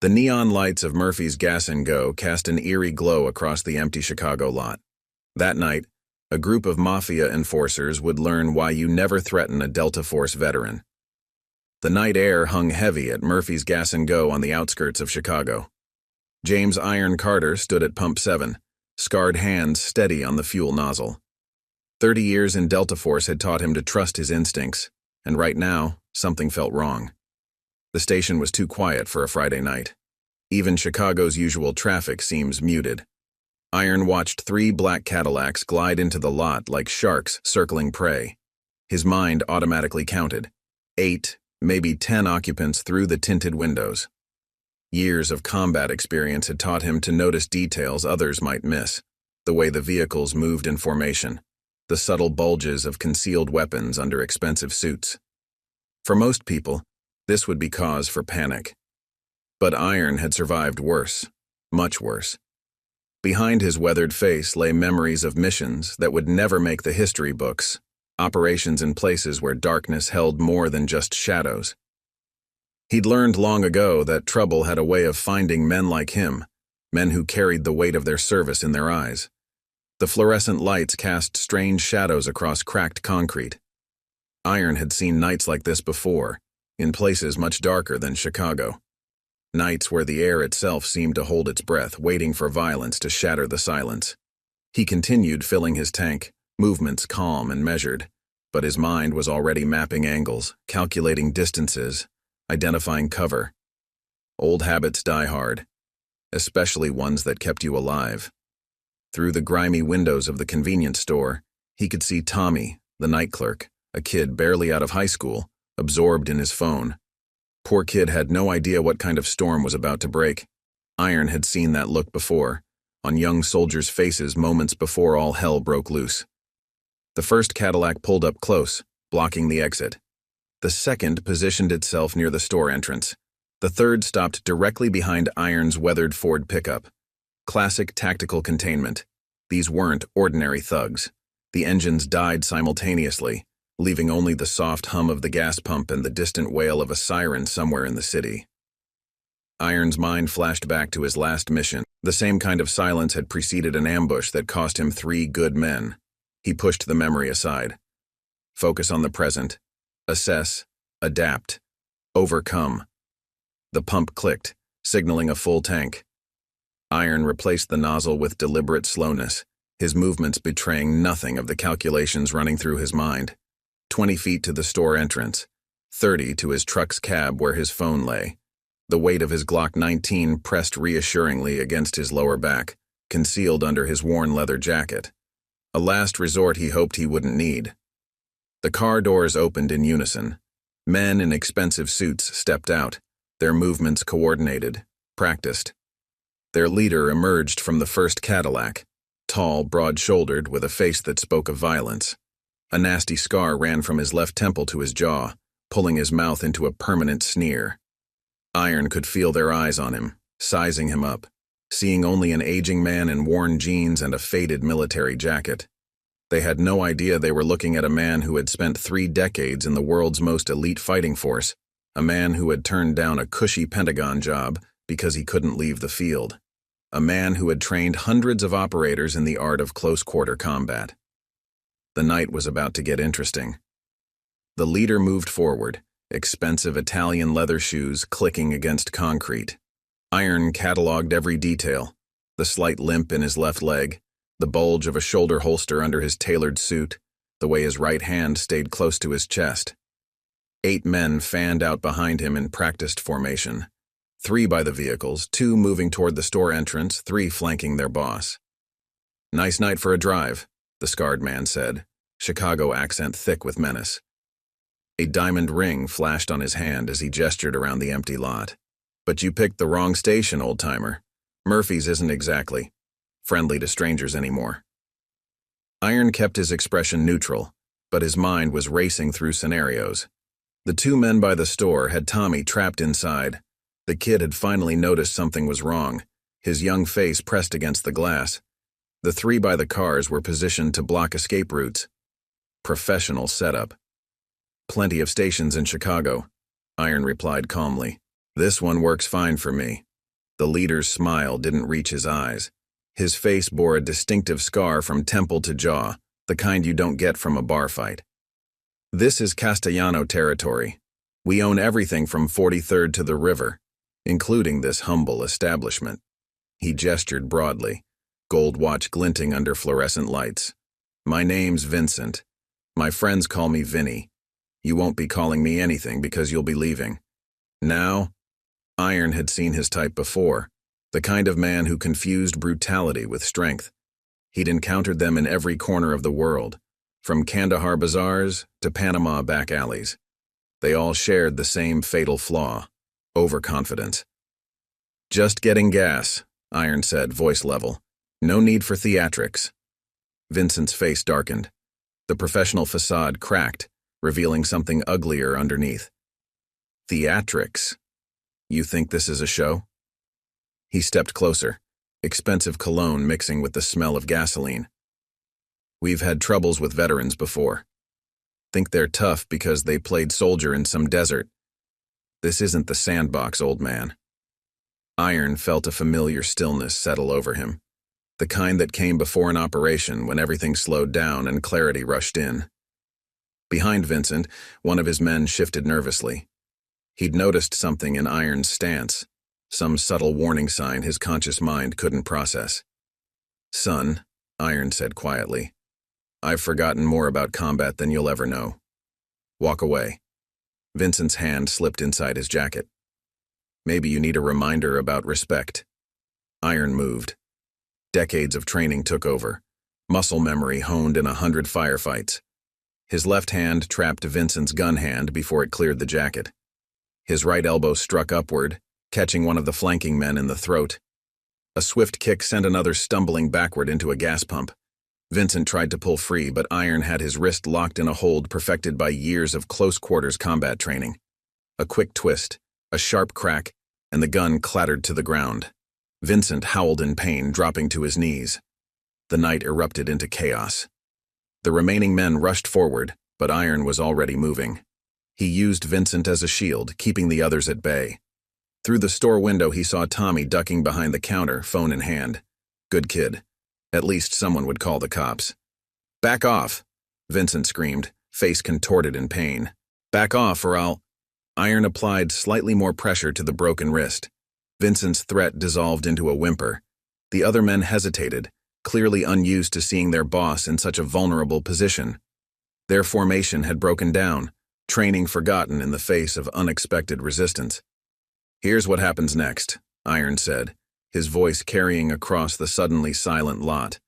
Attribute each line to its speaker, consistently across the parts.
Speaker 1: The neon lights of Murphy's Gas and Go cast an eerie glow across the empty Chicago lot. That night, a group of Mafia enforcers would learn why you never threaten a Delta Force veteran. The night air hung heavy at Murphy's Gas and Go on the outskirts of Chicago. James Iron Carter stood at Pump 7, scarred hands steady on the fuel nozzle. 30 years in Delta Force had taught him to trust his instincts, and right now, something felt wrong. The station was too quiet for a Friday night. Even Chicago's usual traffic seems muted. Iron watched 3 black Cadillacs glide into the lot like sharks circling prey. His mind automatically counted 8, maybe 10 occupants through the tinted windows. Years of combat experience had taught him to notice details others might miss, the way the vehicles moved in formation, the subtle bulges of concealed weapons under expensive suits. For most people, this would be cause for panic. But Iron had survived worse, much worse. Behind his weathered face lay memories of missions that would never make the history books, operations in places where darkness held more than just shadows. He'd learned long ago that trouble had a way of finding men like him, men who carried the weight of their service in their eyes. The fluorescent lights cast strange shadows across cracked concrete. Iron had seen nights like this before, in places much darker than Chicago. Nights where the air itself seemed to hold its breath, waiting for violence to shatter the silence. He continued filling his tank, movements calm and measured, but his mind was already mapping angles, calculating distances, identifying cover. Old habits die hard, especially ones that kept you alive. Through the grimy windows of the convenience store, he could see Tommy, the night clerk, a kid barely out of high school, absorbed in his phone. Poor kid had no idea what kind of storm was about to break. Iron had seen that look before, on young soldiers' faces moments before all hell broke loose. The first Cadillac pulled up close, blocking the exit. The second positioned itself near the store entrance. The third stopped directly behind Iron's weathered Ford pickup. Classic tactical containment. These weren't ordinary thugs. The engines died simultaneously, leaving only the soft hum of the gas pump and the distant wail of a siren somewhere in the city. Iron's mind flashed back to his last mission. The same kind of silence had preceded an ambush that cost him 3 good men. He pushed the memory aside. Focus on the present. Assess. Adapt. Overcome. The pump clicked, signaling a full tank. Iron replaced the nozzle with deliberate slowness, his movements betraying nothing of the calculations running through his mind. 20 feet to the store entrance, 30 to his truck's cab where his phone lay. The weight of his Glock 19 pressed reassuringly against his lower back, concealed under his worn leather jacket. A last resort he hoped he wouldn't need. The car doors opened in unison. Men in expensive suits stepped out, their movements coordinated, practiced. Their leader emerged from the first Cadillac, tall, broad-shouldered, with a face that spoke of violence. A nasty scar ran from his left temple to his jaw, pulling his mouth into a permanent sneer. Iron could feel their eyes on him, sizing him up, seeing only an aging man in worn jeans and a faded military jacket. They had no idea they were looking at a man who had spent 3 decades in the world's most elite fighting force, a man who had turned down a cushy Pentagon job because he couldn't leave the field, a man who had trained hundreds of operators in the art of close-quarter combat. The night was about to get interesting. The leader moved forward, expensive Italian leather shoes clicking against concrete. Iron cataloged every detail, the slight limp in his left leg, the bulge of a shoulder holster under his tailored suit, the way his right hand stayed close to his chest. 8 men fanned out behind him in practiced formation. 3 by the vehicles, 2 moving toward the store entrance, 3 flanking their boss. "Nice night for a drive," the scarred man said, Chicago accent thick with menace. A diamond ring flashed on his hand as he gestured around the empty lot. "But you picked the wrong station, old-timer. Murphy's isn't exactly friendly to strangers anymore." Iron kept his expression neutral, but his mind was racing through scenarios. The 2 men by the store had Tommy trapped inside. The kid had finally noticed something was wrong, his young face pressed against the glass. The 3 by the cars were positioned to block escape routes. Professional setup. "Plenty of stations in Chicago," Iron replied calmly. "This one works fine for me. The leader's smile didn't reach his eyes. His face bore a distinctive scar from temple to jaw, the kind you don't get from a bar fight. This is Castellano territory. We own everything from 43rd to the river, including this humble establishment. He gestured broadly, gold watch glinting under fluorescent lights. My name's Vincent. My friends call me Vinny. You won't be calling me anything because you'll be leaving. Now, Iron had seen his type before, the kind of man who confused brutality with strength. He'd encountered them in every corner of the world, from Kandahar bazaars to Panama back alleys. They all shared the same fatal flaw: overconfidence. Just getting gas, Iron said, voice level. No need for theatrics. Vincent's face darkened. The professional facade cracked, revealing something uglier underneath. Theatrics? You think this is a show? He stepped closer, expensive cologne mixing with the smell of gasoline. We've had troubles with veterans before. Think they're tough because they played soldier in some desert. This isn't the sandbox, old man. Iron felt a familiar stillness settle over him, the kind that came before an operation when everything slowed down and clarity rushed in. Behind Vincent, one of his men shifted nervously. He'd noticed something in Iron's stance, some subtle warning sign his conscious mind couldn't process. Son, Iron said quietly, I've forgotten more about combat than you'll ever know. Walk away. Vincent's hand slipped inside his jacket. Maybe you need a reminder about respect. Iron moved. Decades of training took over, muscle memory honed in 100 firefights. His left hand trapped Vincent's gun hand before it cleared the jacket. His right elbow struck upward, catching one of the flanking men in the throat. A swift kick sent another stumbling backward into a gas pump. Vincent tried to pull free, but Iron had his wrist locked in a hold perfected by years of close-quarters combat training. A quick twist, a sharp crack, and the gun clattered to the ground. Vincent howled in pain, dropping to his knees. The night erupted into chaos. The remaining men rushed forward, but Iron was already moving. He used Vincent as a shield, keeping the others at bay. Through the store window, he saw Tommy ducking behind the counter, phone in hand. Good kid. At least someone would call the cops. Back off, Vincent screamed, face contorted in pain. Back off or I'll... Iron applied slightly more pressure to the broken wrist. Vincent's threat dissolved into a whimper. The other men hesitated, clearly unused to seeing their boss in such a vulnerable position. Their formation had broken down, training forgotten in the face of unexpected resistance. Here's what happens next, Iron said, his voice carrying across the suddenly silent lot.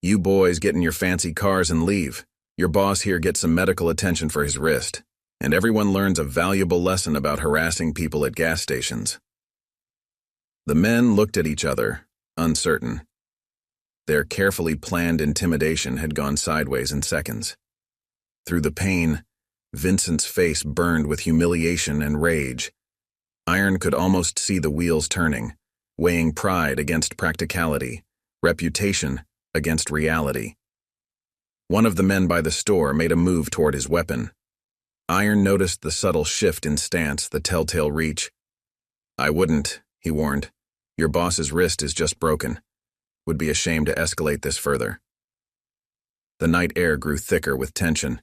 Speaker 1: You boys get in your fancy cars and leave. Your boss here gets some medical attention for his wrist, and everyone learns a valuable lesson about harassing people at gas stations. The men looked at each other, uncertain. Their carefully planned intimidation had gone sideways in seconds. Through the pain, Vincent's face burned with humiliation and rage. Iron could almost see the wheels turning, weighing pride against practicality, reputation against reality. One of the men by the store made a move toward his weapon. Iron noticed the subtle shift in stance, the telltale reach. I wouldn't, he warned. Your boss's wrist is just broken. Would be a shame to escalate this further. The night air grew thicker with tension.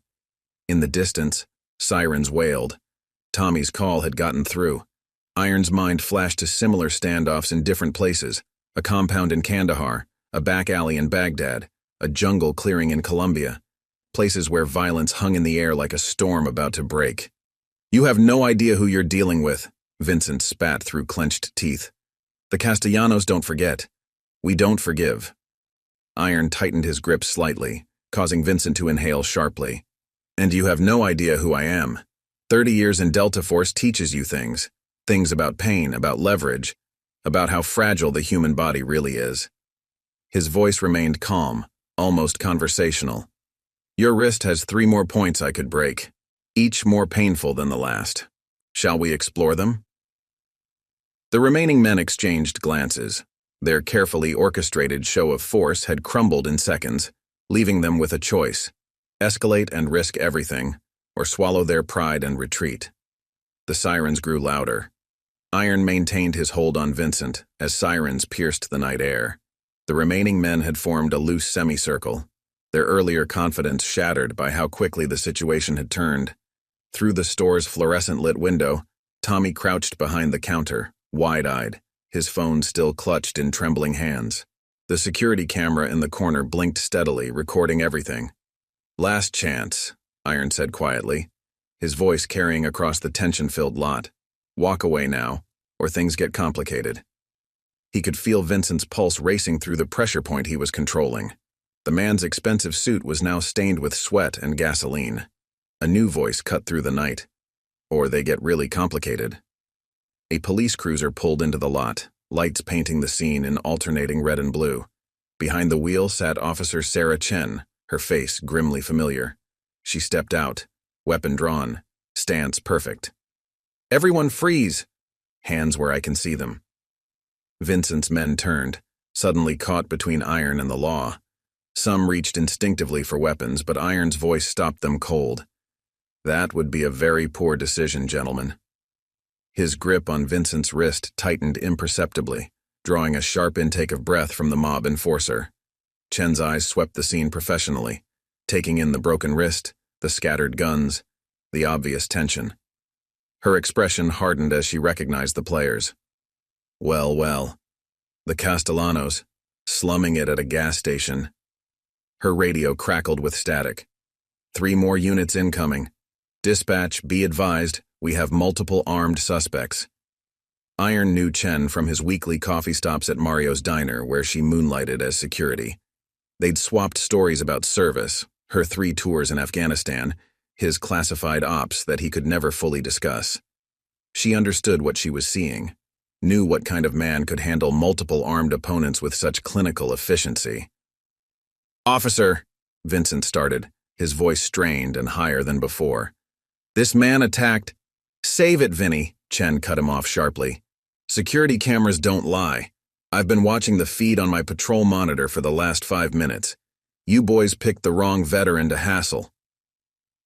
Speaker 1: In the distance, sirens wailed. Tommy's call had gotten through. Iron's mind flashed to similar standoffs in different places, a compound in Kandahar, a back alley in Baghdad, a jungle clearing in Colombia, places where violence hung in the air like a storm about to break. You have no idea who you're dealing with, Vincent spat through clenched teeth. The Castellanos don't forget. We don't forgive. Iron tightened his grip slightly, causing Vincent to inhale sharply. And you have no idea who I am. 30 years in Delta Force teaches you things. Things about pain, about leverage, about how fragile the human body really is. His voice remained calm, almost conversational. Your wrist has 3 more points I could break, each more painful than the last. Shall we explore them? The remaining men exchanged glances. Their carefully orchestrated show of force had crumbled in seconds, leaving them with a choice: escalate and risk everything, or swallow their pride and retreat. The sirens grew louder. Iron maintained his hold on Vincent as sirens pierced the night air. The remaining men had formed a loose semicircle, their earlier confidence shattered by how quickly the situation had turned. Through the store's fluorescent-lit window, Tommy crouched behind the counter, wide-eyed, his phone still clutched in trembling hands. The security camera in the corner blinked steadily, recording everything. "Last chance," Iron said quietly, his voice carrying across the tension-filled lot. "Walk away now, or things get complicated." He could feel Vincent's pulse racing through the pressure point he was controlling. The man's expensive suit was now stained with sweat and gasoline. A new voice cut through the night. "Or they get really complicated." A police cruiser pulled into the lot, lights painting the scene in alternating red and blue. Behind the wheel sat Officer Sarah Chen, her face grimly familiar. She stepped out, weapon drawn, stance perfect. "Everyone freeze!" Hands where I can see them. Vincent's men turned, suddenly caught between Iron and the law. Some reached instinctively for weapons, but Iron's voice stopped them cold. "That would be a very poor decision, gentlemen." His grip on Vincent's wrist tightened imperceptibly, drawing a sharp intake of breath from the mob enforcer. Chen's eyes swept the scene professionally, taking in the broken wrist, the scattered guns, the obvious tension. Her expression hardened as she recognized the players. Well, well. The Castellanos, slumming it at a gas station. Her radio crackled with static. 3 more units incoming. Dispatch, be advised, we have multiple armed suspects. Iron knew Chen from his weekly coffee stops at Mario's Diner, where she moonlighted as security. They'd swapped stories about service, her 3 tours in Afghanistan, his classified ops that he could never fully discuss. She understood what she was seeing, knew what kind of man could handle multiple armed opponents with such clinical efficiency. "Officer," Vincent started, his voice strained and higher than before. "This man attacked—" "Save it, Vinny," Chen cut him off sharply. "Security cameras don't lie. I've been watching the feed on my patrol monitor for the last 5 minutes. You boys picked the wrong veteran to hassle."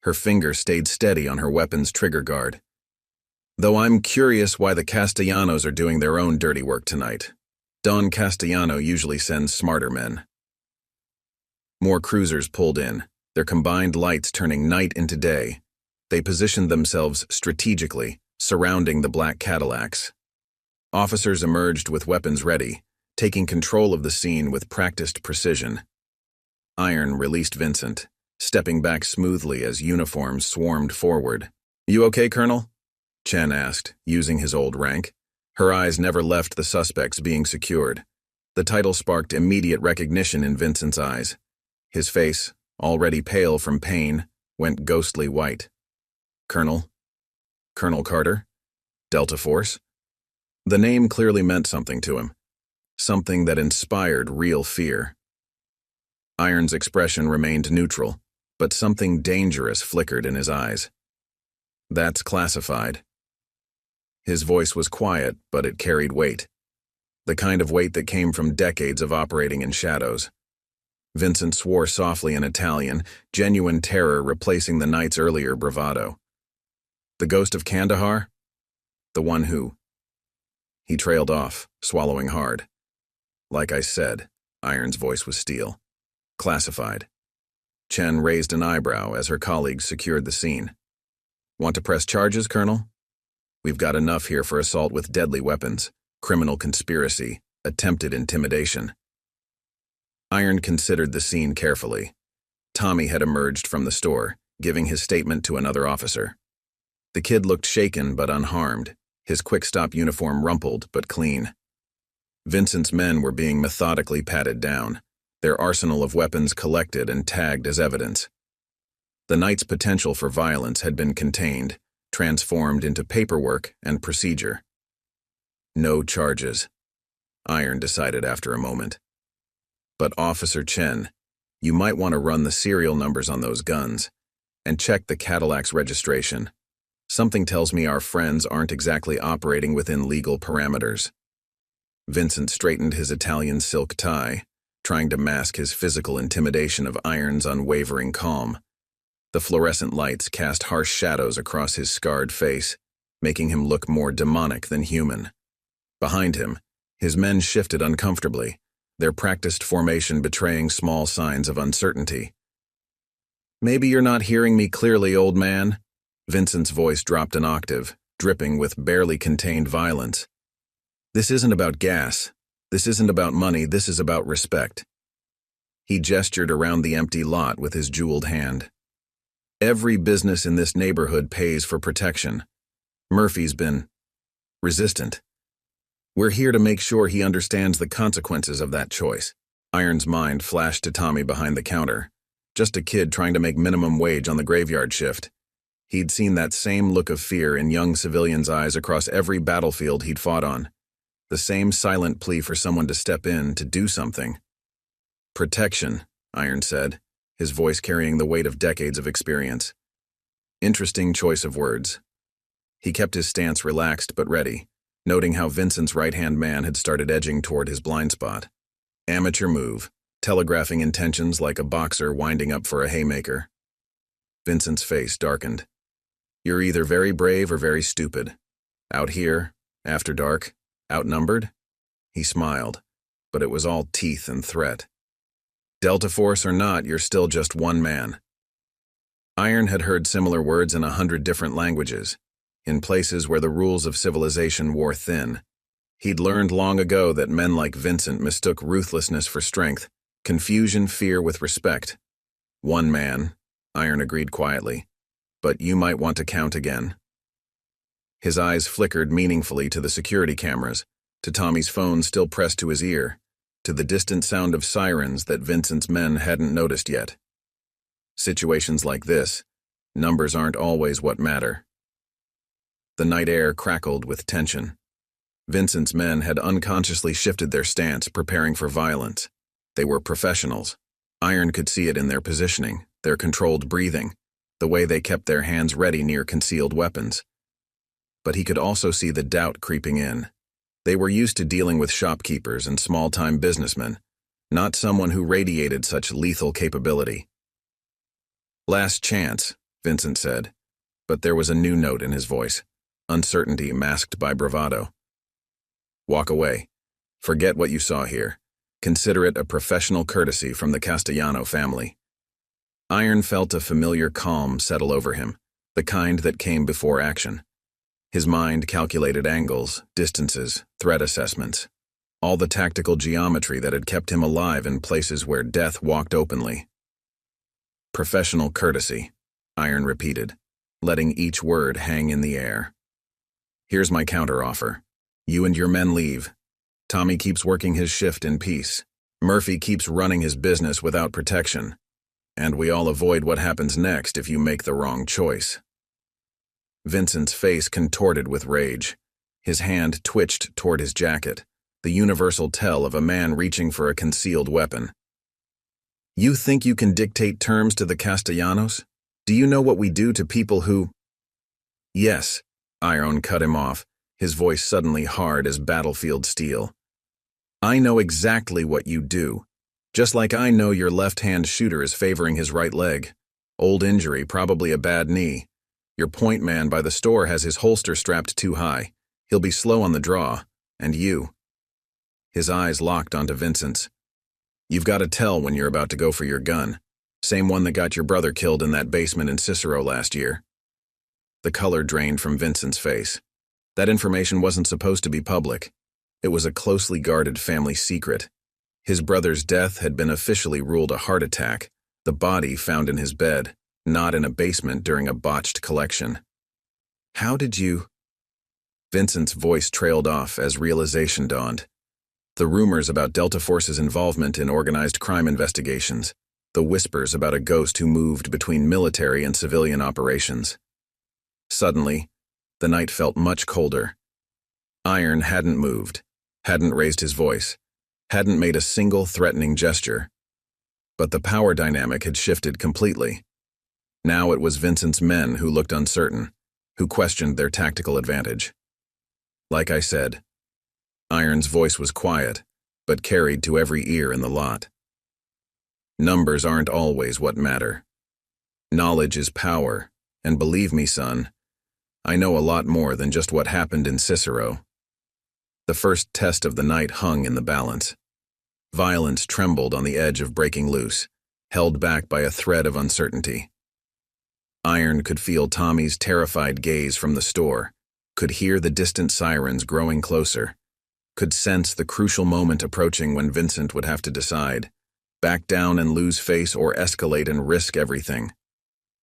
Speaker 1: Her finger stayed steady on her weapon's trigger guard. "Though I'm curious why the Castellanos are doing their own dirty work tonight. Don Castellano usually sends smarter men." More cruisers pulled in, their combined lights turning night into day. They positioned themselves strategically, surrounding the black Cadillacs. Officers emerged with weapons ready, taking control of the scene with practiced precision. Iron released Vincent, stepping back smoothly as uniforms swarmed forward. "You okay, Colonel?" Chen asked, using his old rank. Her eyes never left the suspects being secured. The title sparked immediate recognition in Vincent's eyes. His face, already pale from pain, went ghostly white. "Colonel? Colonel Carter? Delta Force?" The name clearly meant something to him, something that inspired real fear. Iron's expression remained neutral, but something dangerous flickered in his eyes. "That's classified." His voice was quiet, but it carried weight. The kind of weight that came from decades of operating in shadows. Vincent swore softly in Italian, genuine terror replacing the night's earlier bravado. "The ghost of Kandahar? The one who—" He trailed off, swallowing hard. "Like I said," Iron's voice was steel. "Classified." Chen raised an eyebrow as her colleagues secured the scene. "Want to press charges, Colonel? We've got enough here for assault with deadly weapons, criminal conspiracy, attempted intimidation." Iron considered the scene carefully. Tommy had emerged from the store, giving his statement to another officer. The kid looked shaken but unharmed, his quick-stop uniform rumpled but clean. Vincent's men were being methodically patted down, their arsenal of weapons collected and tagged as evidence. The night's potential for violence had been contained, transformed into paperwork and procedure. No charges, Iron decided after a moment. But Officer Chen, you might want to run the serial numbers on those guns and check the Cadillac's registration. Something tells me our friends aren't exactly operating within legal parameters. Vincent straightened his Italian silk tie, trying to mask his physical intimidation of Iron's unwavering calm. The fluorescent lights cast harsh shadows across his scarred face, making him look more demonic than human. Behind him, his men shifted uncomfortably, their practiced formation betraying small signs of uncertainty. "Maybe you're not hearing me clearly, old man." Vincent's voice dropped an octave, dripping with barely contained violence. "This isn't about gas. This isn't about money. This is about respect." He gestured around the empty lot with his jeweled hand. "Every business in this neighborhood pays for protection. Murphy's been resistant. We're here to make sure he understands the consequences of that choice." Iron's mind flashed to Tommy behind the counter. Just a kid trying to make minimum wage on the graveyard shift. He'd seen that same look of fear in young civilians' eyes across every battlefield he'd fought on. The same silent plea for someone to step in, to do something. "Protection," Iron said, his voice carrying the weight of decades of experience. Interesting choice of words. He kept his stance relaxed but ready, noting how Vincent's right-hand man had started edging toward his blind spot. Amateur move, telegraphing intentions like a boxer winding up for a haymaker. Vincent's face darkened. "You're either very brave or very stupid. Out here, after dark, outnumbered?" He smiled, but it was all teeth and threat. "Delta Force or not, you're still just one man." Iron had heard similar words in 100 different languages, in places where the rules of civilization wore thin. He'd learned long ago that men like Vincent mistook ruthlessness for strength, confusion, fear with respect. "One man," Iron agreed quietly, "but you might want to count again." His eyes flickered meaningfully to the security cameras, to Tommy's phone still pressed to his ear, to the distant sound of sirens that Vincent's men hadn't noticed yet. Situations like this, numbers aren't always what matter. The night air crackled with tension. Vincent's men had unconsciously shifted their stance, preparing for violence. They were professionals. Iron could see it in their positioning, their controlled breathing, the way they kept their hands ready near concealed weapons. But he could also see the doubt creeping in. They were used to dealing with shopkeepers and small-time businessmen, not someone who radiated such lethal capability. "Last chance," Vincent said, but there was a new note in his voice, uncertainty masked by bravado. "Walk away. Forget what you saw here. Consider it a professional courtesy from the Castellano family." Iron felt a familiar calm settle over him, the kind that came before action. His mind calculated angles, distances, threat assessments, all the tactical geometry that had kept him alive in places where death walked openly. "Professional courtesy," Iron repeated, letting each word hang in the air. "Here's my counteroffer. You and your men leave. Tommy keeps working his shift in peace. Murphy keeps running his business without protection. And we all avoid what happens next if you make the wrong choice." Vincent's face contorted with rage. His hand twitched toward his jacket, the universal tell of a man reaching for a concealed weapon. "You think you can dictate terms to the Castellanos? Do you know what we do to people who—" "Yes," Iron cut him off, his voice suddenly hard as battlefield steel. "I know exactly what you do. Just like I know your left-hand shooter is favoring his right leg. Old injury, probably a bad knee. Your point man by the store has his holster strapped too high. He'll be slow on the draw. And you." His eyes locked onto Vincent's. "You've got to tell when you're about to go for your gun. Same one that got your brother killed in that basement in Cicero last year." The color drained from Vincent's face. That information wasn't supposed to be public. It was a closely guarded family secret. His brother's death had been officially ruled a heart attack, the body found in his bed, not in a basement during a botched collection. "How did you—" Vincent's voice trailed off as realization dawned. The rumors about Delta Force's involvement in organized crime investigations, the whispers about a ghost who moved between military and civilian operations. Suddenly, the night felt much colder. Iron hadn't moved, hadn't raised his voice, hadn't made a single threatening gesture. But the power dynamic had shifted completely. Now it was Vincent's men who looked uncertain, who questioned their tactical advantage. Like I said, Iron's voice was quiet, but carried to every ear in the lot. Numbers aren't always what matter. Knowledge is power, and believe me, son, I know a lot more than just what happened in Cicero. The first test of the night hung in the balance. Violence trembled on the edge of breaking loose, held back by a thread of uncertainty. Iron could feel Tommy's terrified gaze from the store, could hear the distant sirens growing closer, could sense the crucial moment approaching when Vincent would have to decide, back down and lose face or escalate and risk everything.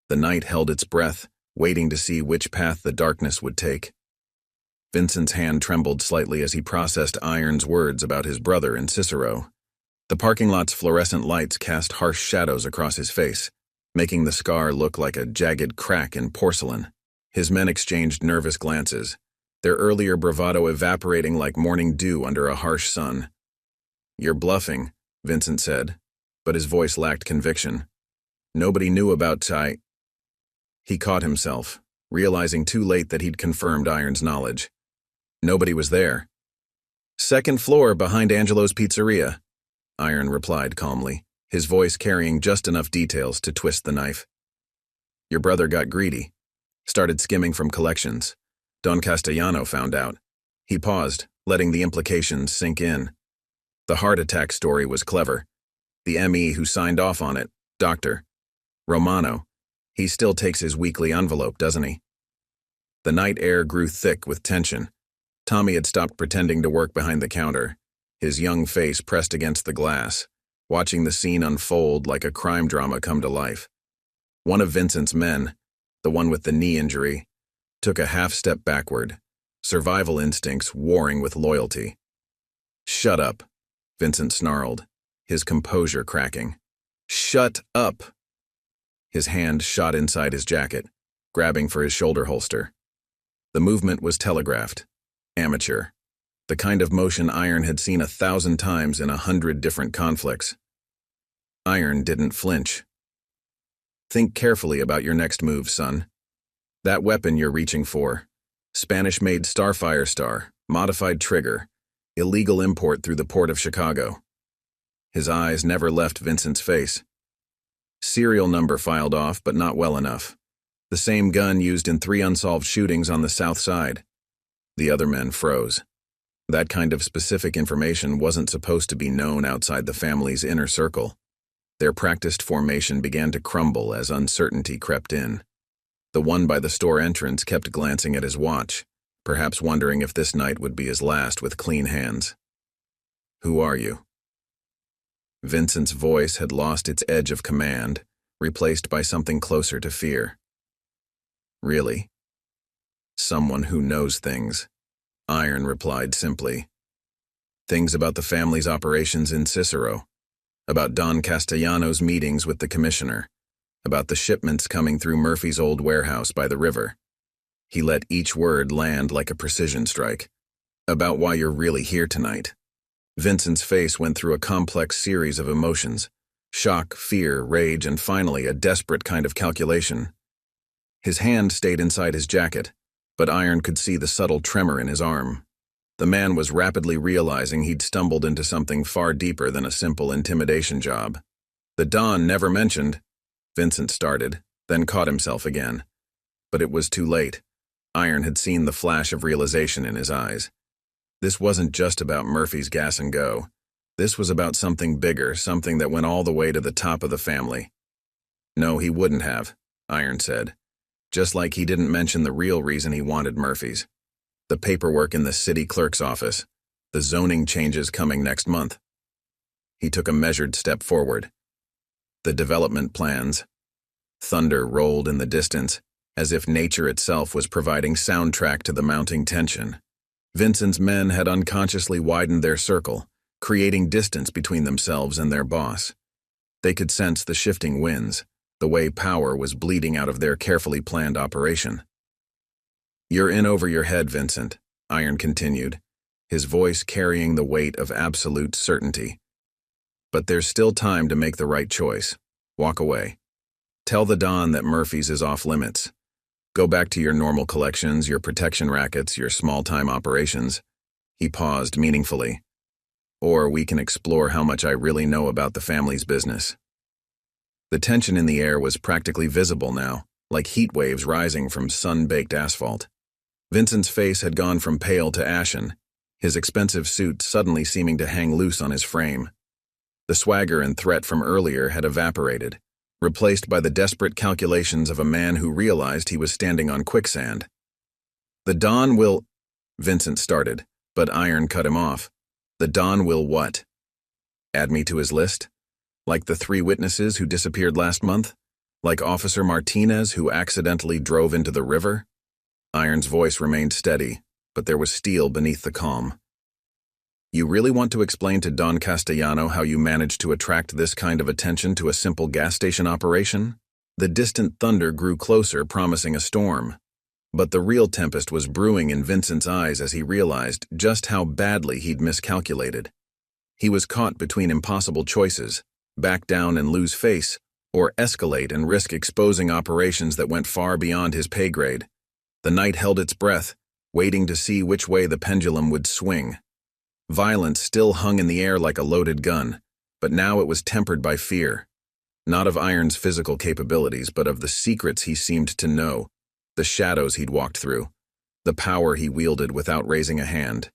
Speaker 1: The night held its breath, waiting to see which path the darkness would take. Vincent's hand trembled slightly as he processed Iron's words about his brother and Cicero. The parking lot's fluorescent lights cast harsh shadows across his face, making the scar look like a jagged crack in porcelain. His men exchanged nervous glances, their earlier bravado evaporating like morning dew under a harsh sun. "You're bluffing," Vincent said, but his voice lacked conviction. "Nobody knew about Ty." He caught himself, realizing too late that he'd confirmed Iron's knowledge. Nobody was there. "Second floor behind Angelo's Pizzeria," Iron replied calmly, his voice carrying just enough details to twist the knife. "Your brother got greedy. Started skimming from collections. Don Castellano found out." He paused, letting the implications sink in. The heart attack story was clever. The ME who signed off on it, Dr. Romano, he still takes his weekly envelope, doesn't he? The night air grew thick with tension. Tommy had stopped pretending to work behind the counter, his young face pressed against the glass, watching the scene unfold like a crime drama come to life. One of Vincent's men, the one with the knee injury, took a half-step backward, survival instincts warring with loyalty. "Shut up," Vincent snarled, his composure cracking. "Shut up!" His hand shot inside his jacket, grabbing for his shoulder holster. The movement was telegraphed, amateur, the kind of motion Iron had seen 1,000 times in 100 different conflicts. Iron didn't flinch. "Think carefully about your next move, son. That weapon you're reaching for, Spanish-made Starfire Star, modified trigger, illegal import through the port of Chicago." His eyes never left Vincent's face. "Serial number filed off, but not well enough. The same gun used in 3 unsolved shootings on the south side." The other men froze. That kind of specific information wasn't supposed to be known outside the family's inner circle. Their practiced formation began to crumble as uncertainty crept in. The one by the store entrance kept glancing at his watch, perhaps wondering if this night would be his last with clean hands. "Who are you?" Vincent's voice had lost its edge of command, replaced by something closer to fear. "Really?" "Someone who knows things," Iron replied simply. "Things about the family's operations in Cicero, about Don Castellano's meetings with the commissioner, about the shipments coming through Murphy's old warehouse by the river." He let each word land like a precision strike. "About why you're really here tonight." Vincent's face went through a complex series of emotions: shock, fear, rage, and finally a desperate kind of calculation. His hand stayed inside his jacket, but Iron could see the subtle tremor in his arm. The man was rapidly realizing he'd stumbled into something far deeper than a simple intimidation job. "The Don never mentioned," Vincent started, then caught himself again. But it was too late. Iron had seen the flash of realization in his eyes. This wasn't just about Murphy's Gas and Go. This was about something bigger, something that went all the way to the top of the family. "No, he wouldn't have," Iron said. Just like he didn't mention the real reason he wanted Murphy's. The paperwork in the city clerk's office. The zoning changes coming next month. He took a measured step forward. The development plans. Thunder rolled in the distance, as if nature itself was providing soundtrack to the mounting tension. Vincent's men had unconsciously widened their circle, creating distance between themselves and their boss. They could sense the shifting winds, the way power was bleeding out of their carefully planned operation. "You're in over your head, Vincent," Iron continued, his voice carrying the weight of absolute certainty. "But there's still time to make the right choice. Walk away. Tell the Don that Murphy's is off limits. Go back to your normal collections, your protection rackets, your small-time operations." He paused meaningfully. "Or we can explore how much I really know about the family's business." The tension in the air was practically visible now, like heat waves rising from sun-baked asphalt. Vincent's face had gone from pale to ashen, his expensive suit suddenly seeming to hang loose on his frame. The swagger and threat from earlier had evaporated, replaced by the desperate calculations of a man who realized he was standing on quicksand. "The Don will—" Vincent started, but Iron cut him off. "The Don will what? Add me to his list? Like the 3 witnesses who disappeared last month? Like Officer Martinez who accidentally drove into the river?" Iron's voice remained steady, but there was steel beneath the calm. "You really want to explain to Don Castellano how you managed to attract this kind of attention to a simple gas station operation?" The distant thunder grew closer, promising a storm. But the real tempest was brewing in Vincent's eyes as he realized just how badly he'd miscalculated. He was caught between impossible choices: back down and lose face, or escalate and risk exposing operations that went far beyond his pay grade. The night held its breath, waiting to see which way the pendulum would swing. Violence still hung in the air like a loaded gun, but now it was tempered by fear. Not of Iron's physical capabilities, but of the secrets he seemed to know, the shadows he'd walked through, the power he wielded without raising a hand.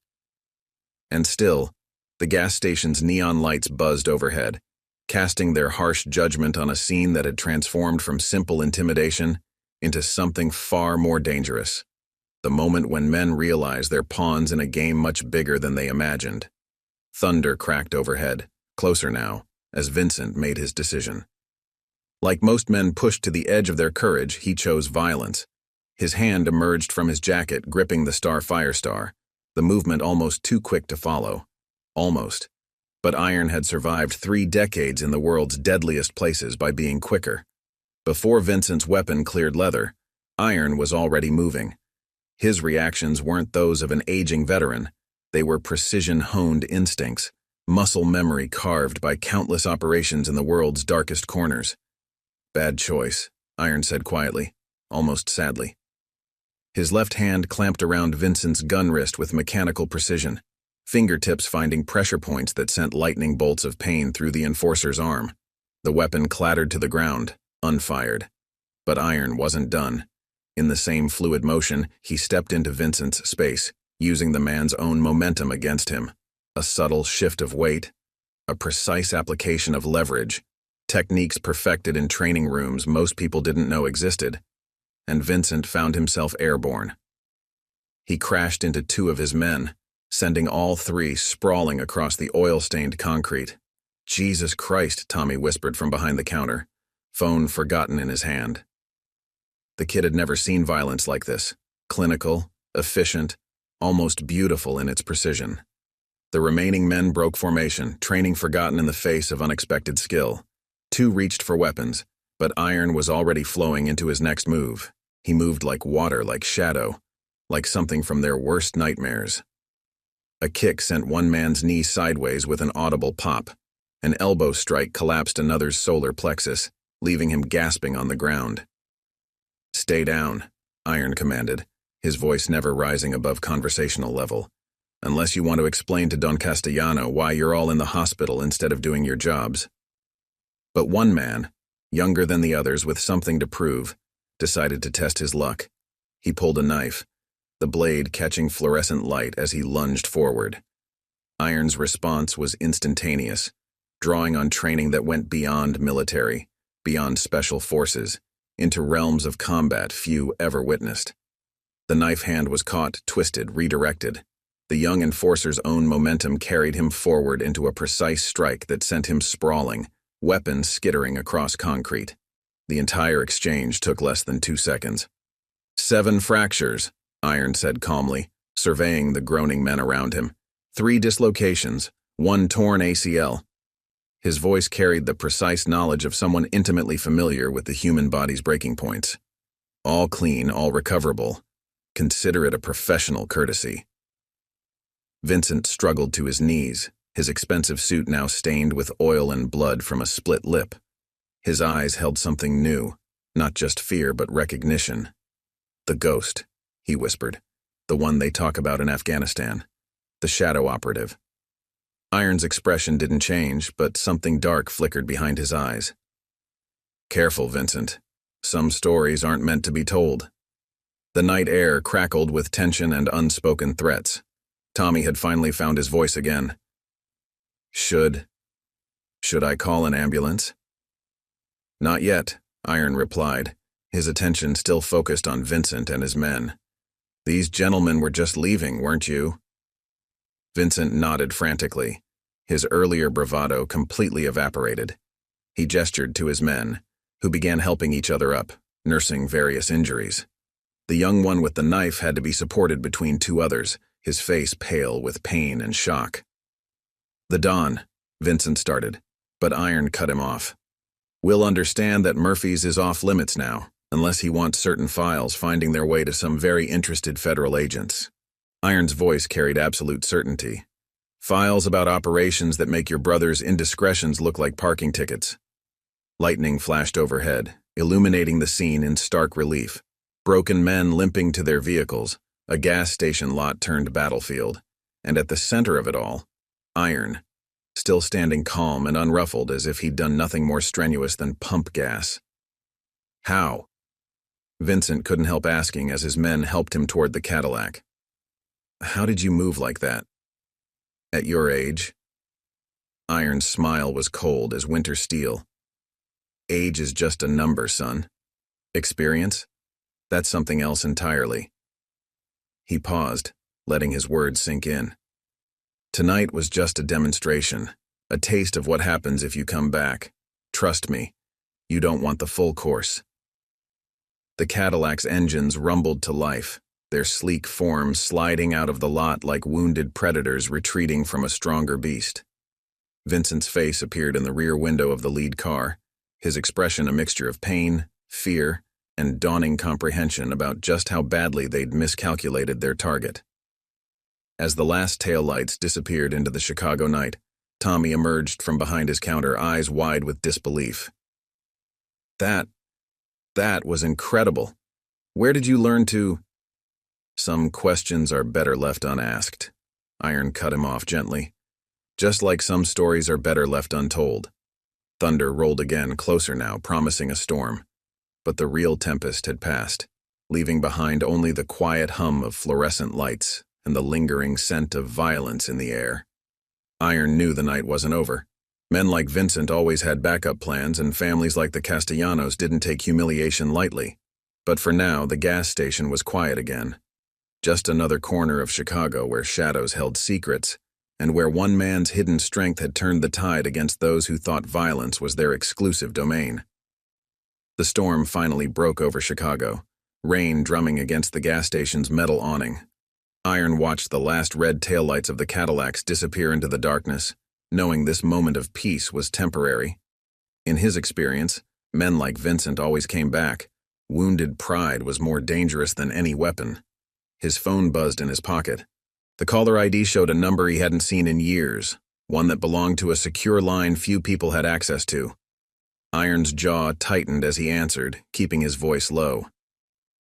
Speaker 1: And still, the gas station's neon lights buzzed overhead, casting their harsh judgment on a scene that had transformed from simple intimidation into something far more dangerous. The moment when men realized they're pawns in a game much bigger than they imagined. Thunder cracked overhead, closer now, as Vincent made his decision. Like most men pushed to the edge of their courage, he chose violence. His hand emerged from his jacket, gripping the Firestar, the movement almost too quick to follow. Almost. But Iron had survived 3 decades in the world's deadliest places by being quicker. Before Vincent's weapon cleared leather, Iron was already moving. His reactions weren't those of an aging veteran. They were precision-honed instincts, muscle memory carved by countless operations in the world's darkest corners. "Bad choice," Iron said quietly, almost sadly. His left hand clamped around Vincent's gun wrist with mechanical precision, fingertips finding pressure points that sent lightning bolts of pain through the enforcer's arm. The weapon clattered to the ground, unfired. But Iron wasn't done. In the same fluid motion, he stepped into Vincent's space, using the man's own momentum against him. A subtle shift of weight, a precise application of leverage, techniques perfected in training rooms most people didn't know existed, and Vincent found himself airborne. He crashed into 2 of his men, sending all 3 sprawling across the oil-stained concrete. "Jesus Christ," Tommy whispered from behind the counter, phone forgotten in his hand. The kid had never seen violence like this, clinical, efficient, almost beautiful in its precision. The remaining men broke formation, training forgotten in the face of unexpected skill. 2 reached for weapons, but Iron was already flowing into his next move. He moved like water, like shadow, like something from their worst nightmares. A kick sent one man's knee sideways with an audible pop. An elbow strike collapsed another's solar plexus, leaving him gasping on the ground. "Stay down," Iron commanded, his voice never rising above conversational level. "Unless you want to explain to Don Castellano why you're all in the hospital instead of doing your jobs." But one man, younger than the others with something to prove, decided to test his luck. He pulled a knife, the blade catching fluorescent light as he lunged forward. Iron's response was instantaneous, drawing on training that went beyond military, beyond special forces, into realms of combat few ever witnessed. The knife hand was caught, twisted, redirected. The young enforcer's own momentum carried him forward into a precise strike that sent him sprawling, weapons skittering across concrete. The entire exchange took less than 2 seconds. 7 fractures, Iron said calmly, surveying the groaning men around him. 3 dislocations, 1 torn ACL. His voice carried the precise knowledge of someone intimately familiar with the human body's breaking points. All clean, all recoverable. Consider it a professional courtesy. Vincent struggled to his knees, his expensive suit now stained with oil and blood from a split lip. His eyes held something new, not just fear but recognition. "The ghost," he whispered. "The one they talk about in Afghanistan. The shadow operative." Iron's expression didn't change, but something dark flickered behind his eyes. "Careful, Vincent. Some stories aren't meant to be told. The night air crackled with tension and unspoken threats. Tommy had finally found his voice again. Should I call an ambulance? Not yet, Iron replied, his attention still focused on Vincent and his men. These gentlemen were just leaving, weren't you? Vincent nodded frantically, his earlier bravado completely evaporated. He gestured to his men, who began helping each other up, nursing various injuries. The young one with the knife had to be supported between two others, his face pale with pain and shock. The Don, Vincent started, but Iron cut him off. We'll understand that Murphy's is off limits now, unless he wants certain files finding their way to some very interested federal agents. Iron's voice carried absolute certainty. Files about operations that make your brother's indiscretions look like parking tickets. Lightning flashed overhead, illuminating the scene in stark relief. Broken men limping to their vehicles, a gas station lot turned battlefield, and at the center of it all, Iron, still standing calm and unruffled as if he'd done nothing more strenuous than pump gas. How? Vincent couldn't help asking as his men helped him toward the Cadillac. How did you move like that? At your age? Iron's smile was cold as winter steel. Age is just a number, son. Experience? That's something else entirely. He paused, letting his words sink in. Tonight was just a demonstration, a taste of what happens if you come back. Trust me, you don't want the full course. The Cadillac's engines rumbled to life, their sleek forms sliding out of the lot like wounded predators retreating from a stronger beast. Vincent's face appeared in the rear window of the lead car, his expression a mixture of pain, fear, and dawning comprehension about just how badly they'd miscalculated their target. As the last taillights disappeared into the Chicago night, Tommy emerged from behind his counter, eyes wide with disbelief. That was incredible. Where did you learn to— Some questions are better left unasked. Iron cut him off gently. Just like some stories are better left untold. Thunder rolled again, closer now, promising a storm. But the real tempest had passed, leaving behind only the quiet hum of fluorescent lights and the lingering scent of violence in the air. Iron knew the night wasn't over. Men like Vincent always had backup plans, and families like the Castellanos didn't take humiliation lightly. But for now, the gas station was quiet again. Just another corner of Chicago where shadows held secrets, and where one man's hidden strength had turned the tide against those who thought violence was their exclusive domain. The storm finally broke over Chicago, rain drumming against the gas station's metal awning. Iron watched the last red taillights of the Cadillacs disappear into the darkness, knowing this moment of peace was temporary. In his experience, men like Vincent always came back. Wounded pride was more dangerous than any weapon. His phone buzzed in his pocket. The caller ID showed a number he hadn't seen in years, one that belonged to a secure line few people had access to. Iron's jaw tightened as he answered, keeping his voice low.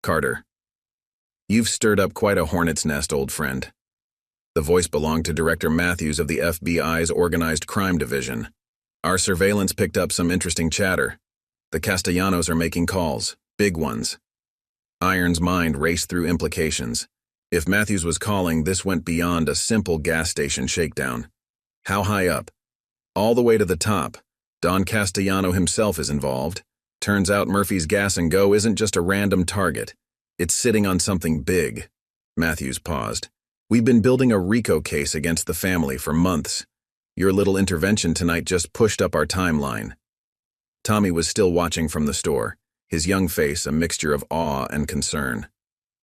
Speaker 1: Carter. You've stirred up quite a hornet's nest, old friend. The voice belonged to Director Matthews of the FBI's Organized Crime Division. Our surveillance picked up some interesting chatter. The Castellanos are making calls, big ones. Iron's mind raced through implications. If Matthews was calling, this went beyond a simple gas station shakedown. How high up? All the way to the top. Don Castellano himself is involved. Turns out Murphy's Gas and Go isn't just a random target. It's sitting on something big. Matthews paused. We've been building a RICO case against the family for months. Your little intervention tonight just pushed up our timeline. Tommy was still watching from the store, his young face a mixture of awe and concern.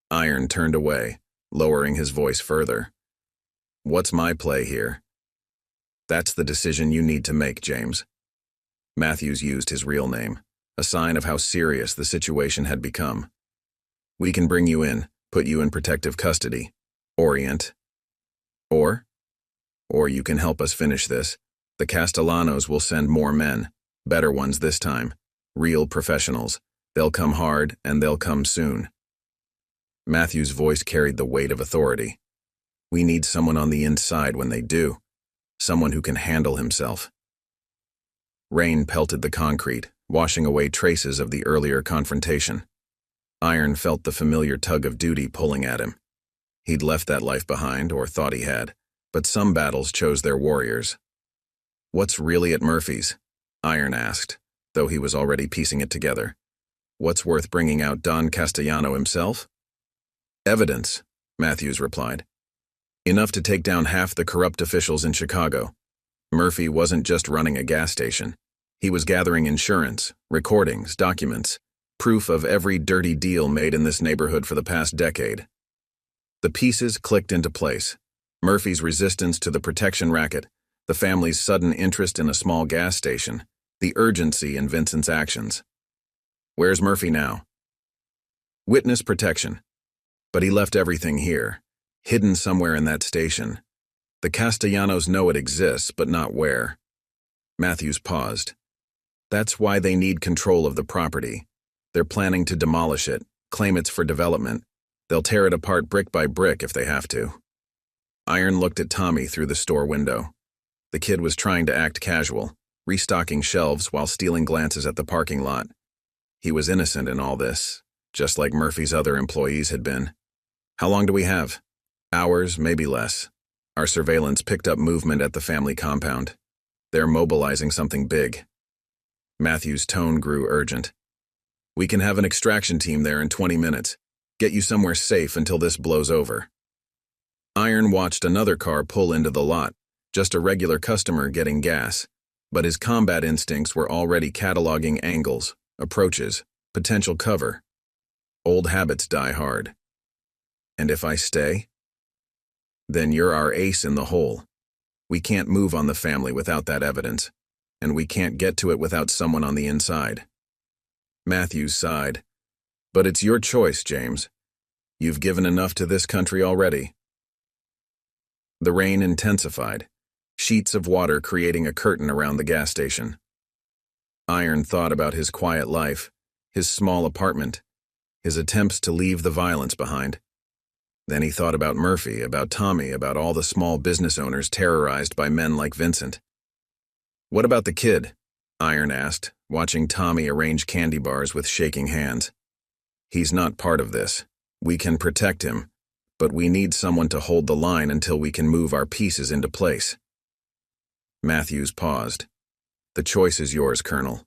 Speaker 1: Iron turned away, lowering his voice further. What's my play here? That's the decision you need to make, James. Matthews used his real name, a sign of how serious the situation had become. We can bring you in, put you in protective custody. Orient. Or you can help us finish this. The Castellanos will send more men, better ones this time, real professionals. They'll come hard, and they'll come soon. Matthew's voice carried the weight of authority. We need someone on the inside when they do, someone who can handle himself. Rain pelted the concrete, washing away traces of the earlier confrontation. Iron felt the familiar tug of duty pulling at him. He'd left that life behind, or thought he had, but some battles chose their warriors. "What's really at Murphy's?" Iron asked, though he was already piecing it together. "What's worth bringing out Don Castellano himself?" "Evidence," Matthews replied. "Enough to take down half the corrupt officials in Chicago. Murphy wasn't just running a gas station. He was gathering insurance, recordings, documents, proof of every dirty deal made in this neighborhood for the past decade." The pieces clicked into place. Murphy's resistance to the protection racket, the family's sudden interest in a small gas station, the urgency in Vincent's actions. "Where's Murphy now?" "Witness protection. But he left everything here, hidden somewhere in that station. The Castellanos know it exists, but not where." Matthews paused. "That's why they need control of the property. They're planning to demolish it, claim it's for development. They'll tear it apart brick by brick if they have to." Iron looked at Tommy through the store window. The kid was trying to act casual, restocking shelves while stealing glances at the parking lot. He was innocent in all this, just like Murphy's other employees had been. "How long do we have?" "Hours, maybe less. Our surveillance picked up movement at the family compound. They're mobilizing something big." Matthew's tone grew urgent. "We can have an extraction team there in 20 minutes. Get you somewhere safe until this blows over." Iron watched another car pull into the lot, just a regular customer getting gas, but his combat instincts were already cataloging angles, approaches, potential cover. Old habits die hard. "And if I stay?" "Then you're our ace in the hole. We can't move on the family without that evidence, and we can't get to it without someone on the inside." Matthews sighed. "But it's your choice, James. You've given enough to this country already." The rain intensified, sheets of water creating a curtain around the gas station. Iron thought about his quiet life, his small apartment, his attempts to leave the violence behind. Then he thought about Murphy, about Tommy, about all the small business owners terrorized by men like Vincent. "What about the kid?" Iron asked, watching Tommy arrange candy bars with shaking hands. "He's not part of this. We can protect him, but we need someone to hold the line until we can move our pieces into place." Matthews paused. "The choice is yours, Colonel.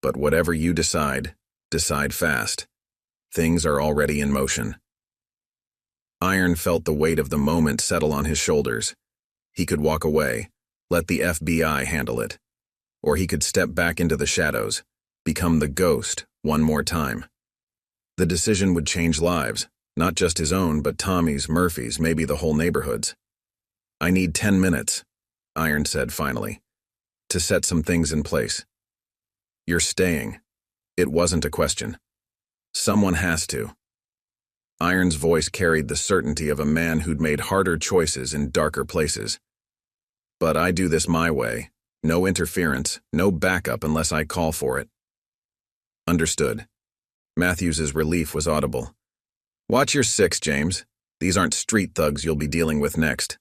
Speaker 1: But whatever you decide, decide fast. Things are already in motion." Iron felt the weight of the moment settle on his shoulders. He could walk away, let the FBI handle it. Or he could step back into the shadows, become the ghost one more time. The decision would change lives, not just his own, but Tommy's, Murphy's, maybe the whole neighborhood's. "I need 10 minutes, Iron said finally, "to set some things in place." "You're staying." It wasn't a question. "Someone has to." Iron's voice carried the certainty of a man who'd made harder choices in darker places. "But I do this my way. No interference, no backup unless I call for it." "Understood." Matthews's relief was audible. "Watch your six, James. These aren't street thugs you'll be dealing with next."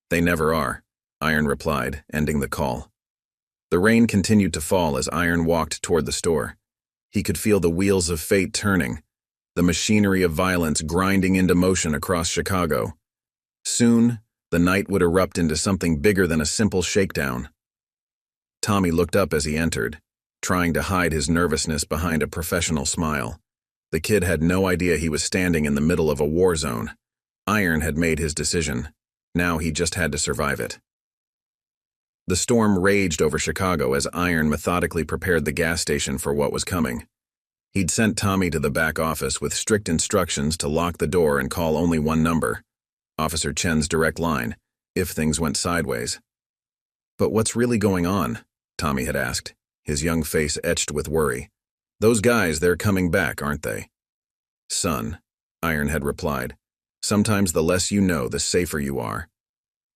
Speaker 1: "They never are," Iron replied, ending the call. The rain continued to fall as Iron walked toward the store. He could feel the wheels of fate turning, the machinery of violence grinding into motion across Chicago. Soon, the night would erupt into something bigger than a simple shakedown. Tommy looked up as he entered, trying to hide his nervousness behind a professional smile. The kid had no idea he was standing in the middle of a war zone. Iron had made his decision. Now he just had to survive it. The storm raged over Chicago as Iron methodically prepared the gas station for what was coming. He'd sent Tommy to the back office with strict instructions to lock the door and call only one number, Officer Chen's direct line, if things went sideways. "But what's really going on?" Tommy had asked, his young face etched with worry. "Those guys, they're coming back, aren't they?" "Son," Iron had replied, "sometimes the less you know, the safer you are.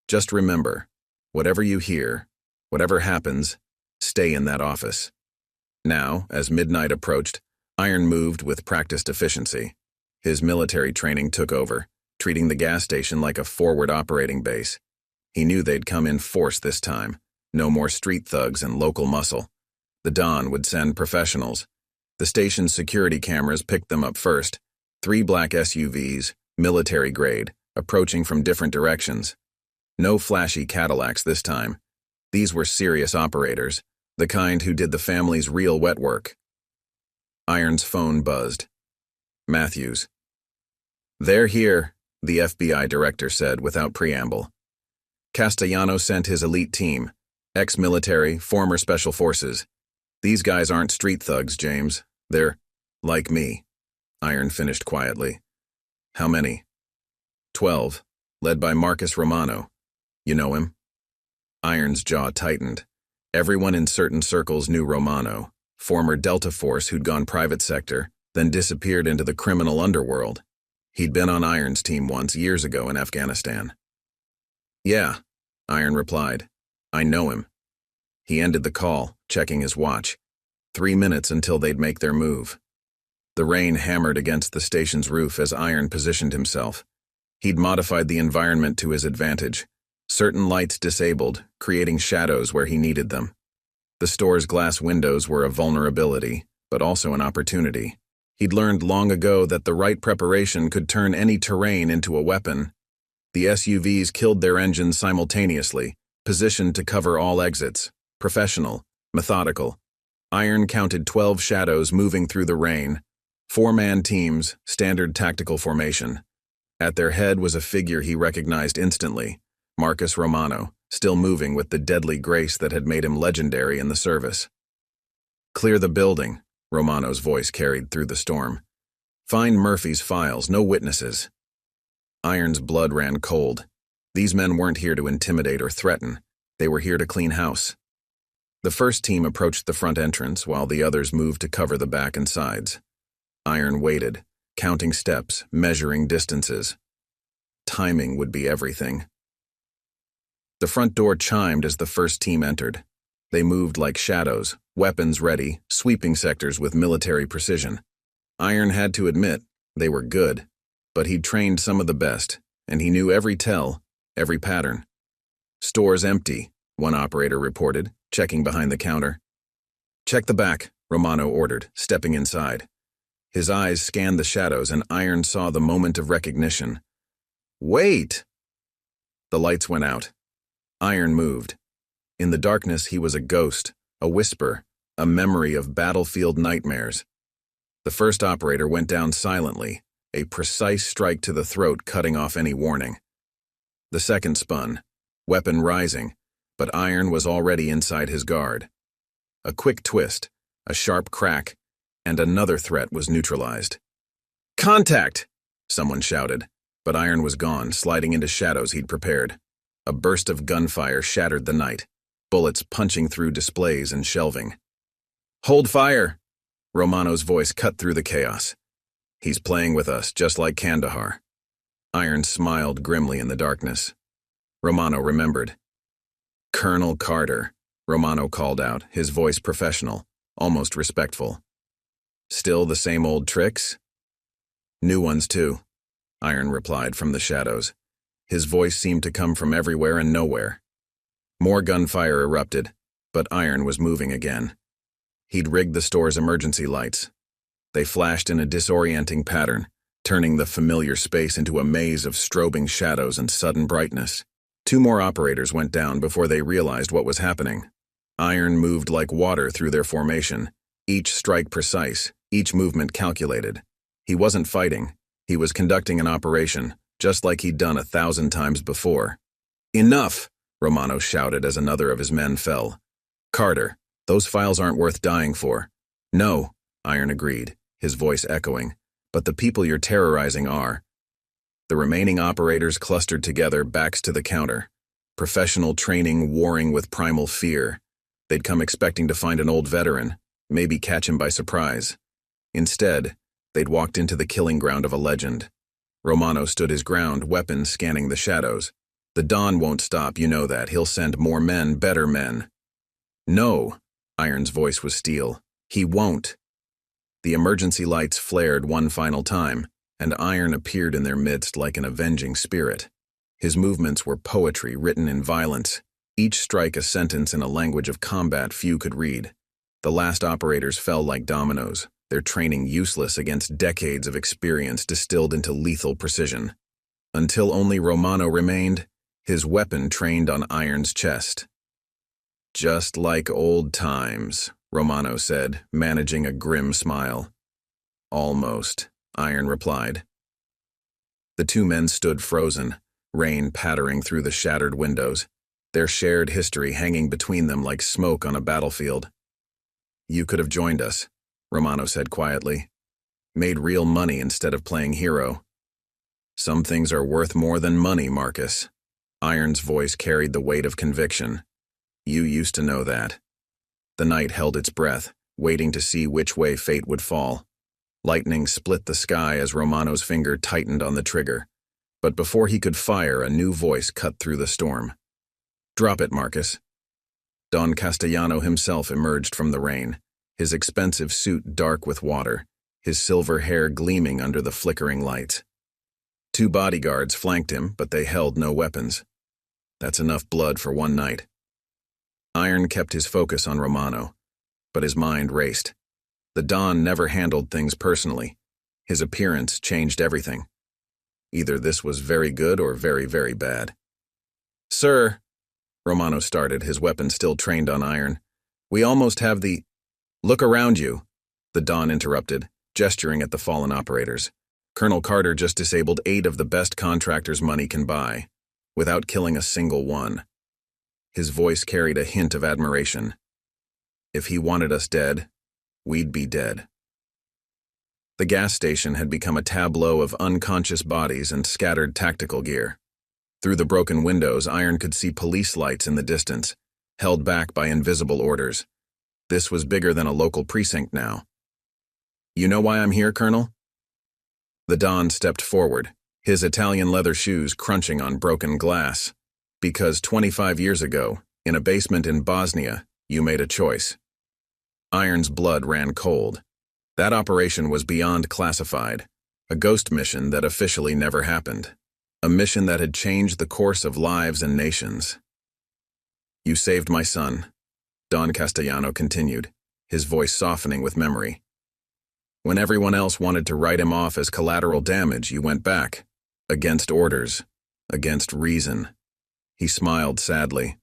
Speaker 1: Just remember, whatever you hear, whatever happens, stay in that office." Now, as midnight approached, Iron moved with practiced efficiency. His military training took over, treating the gas station like a forward operating base. He knew they'd come in force this time. No more street thugs and local muscle. The Dawn would send professionals. The station's security cameras picked them up first. 3 black SUVs, military grade, approaching from different directions. No flashy Cadillacs this time. These were serious operators, the kind who did the family's real wet work. Iron's phone buzzed. Matthews. "They're here," the FBI director said without preamble. Castellano sent his elite team, ex-military, former special forces. "These guys aren't street thugs, James. They're like me," Iron finished quietly. "How many?" 12, led by Marcus Romano. You know him? Iron's jaw tightened. Everyone in certain circles knew Romano, former Delta Force who'd gone private sector, then disappeared into the criminal underworld. He'd been on Iron's team once years ago in Afghanistan. "Yeah," Iron replied. "I know him." He ended the call, checking his watch. 3 minutes until they'd make their move. The rain hammered against the station's roof as Iron positioned himself. He'd modified the environment to his advantage. Certain lights disabled, creating shadows where he needed them. The store's glass windows were a vulnerability, but also an opportunity. He'd learned long ago that the right preparation could turn any terrain into a weapon. The SUVs killed their engines simultaneously, positioned to cover all exits. Professional, methodical. Iron counted 12 shadows moving through the rain. 4-man teams, standard tactical formation. At their head was a figure he recognized instantly, Marcus Romano, still moving with the deadly grace that had made him legendary in the service. "Clear the building," Romano's voice carried through the storm. "Find Murphy's files, no witnesses." Iron's blood ran cold. These men weren't here to intimidate or threaten. They were here to clean house. The first team approached the front entrance while the others moved to cover the back and sides. Iron waited, counting steps, measuring distances. Timing would be everything. The front door chimed as the first team entered. They moved like shadows, weapons ready, sweeping sectors with military precision. Iron had to admit, they were good, but he'd trained some of the best, and he knew every tell, every pattern. "Store's empty," one operator reported, checking behind the counter. "Check the back," Romano ordered, stepping inside. His eyes scanned the shadows, and Iron saw the moment of recognition. "Wait!" The lights went out. Iron moved. In the darkness, he was a ghost, a whisper, a memory of battlefield nightmares. The first operator went down silently, a precise strike to the throat cutting off any warning. The second spun, weapon rising, but Iron was already inside his guard. A quick twist, a sharp crack, and another threat was neutralized. "Contact!" someone shouted, but Iron was gone, sliding into shadows he'd prepared. A burst of gunfire shattered the night, bullets punching through displays and shelving. "Hold fire!" Romano's voice cut through the chaos. "He's playing with us, just like Kandahar." Iron smiled grimly in the darkness. Romano remembered. "Colonel Carter," Romano called out, his voice professional, almost respectful. "Still the same old tricks?" "New ones, too," Iron replied from the shadows. His voice seemed to come from everywhere and nowhere. More gunfire erupted, but Iron was moving again. He'd rigged the store's emergency lights. They flashed in a disorienting pattern, turning the familiar space into a maze of strobing shadows and sudden brightness. 2 more operators went down before they realized what was happening. Iron moved like water through their formation, each strike precise, each movement calculated. He wasn't fighting. He was conducting an operation, just like he'd done 1,000 times before. "Enough!" Romano shouted as another of his men fell. "Carter, those files aren't worth dying for." "No," Iron agreed, his voice echoing, "but the people you're terrorizing are." The remaining operators clustered together, backs to the counter. Professional training warring with primal fear. They'd come expecting to find an old veteran, maybe catch him by surprise. Instead, they'd walked into the killing ground of a legend. Romano stood his ground, weapons scanning the shadows. "The Dawn won't stop, you know that. He'll send more men, better men." "No," Iron's voice was steel. "He won't." The emergency lights flared one final time, and Iron appeared in their midst like an avenging spirit. His movements were poetry written in violence, each strike a sentence in a language of combat few could read. The last operators fell like dominoes, their training useless against decades of experience distilled into lethal precision. Until only Romano remained, his weapon trained on Iron's chest. "Just like old times," Romano said, managing a grim smile. "Almost," Iron replied. The two men stood frozen, rain pattering through the shattered windows, their shared history hanging between them like smoke on a battlefield. "You could have joined us," Romano said quietly. "Made real money instead of playing hero." "Some things are worth more than money, Marcus." Iron's voice carried the weight of conviction. "You used to know that." The night held its breath, waiting to see which way fate would fall. Lightning split the sky as Romano's finger tightened on the trigger. But before he could fire, a new voice cut through the storm. "Drop it, Marcus." Don Castellano himself emerged from the rain, his expensive suit dark with water, his silver hair gleaming under the flickering lights. Two bodyguards flanked him, but they held no weapons. That's enough blood for one night. Iron kept his focus on Romano, but his mind raced. The Don never handled things personally. His appearance changed everything. Either this was very good or very, very bad. "Sir," Romano started, his weapon still trained on Iron, "we almost have the—" "Look around you," the Don interrupted, gesturing at the fallen operators. "Colonel Carter just disabled 8 of the best contractors money can buy, without killing a single one." His voice carried a hint of admiration. "If he wanted us dead, we'd be dead." The gas station had become a tableau of unconscious bodies and scattered tactical gear. Through the broken windows, Iron could see police lights in the distance, held back by invisible orders. This was bigger than a local precinct now. "You know why I'm here, Colonel?" The Don stepped forward, his Italian leather shoes crunching on broken glass. "Because 25 years ago, in a basement in Bosnia, you made a choice." Iron's blood ran cold. That operation was beyond classified, a ghost mission that officially never happened. A mission that had changed the course of lives and nations. "You saved my son," Don Castellano continued, his voice softening with memory. "When everyone else wanted to write him off as collateral damage, you went back. Against orders. Against reason." He smiled sadly.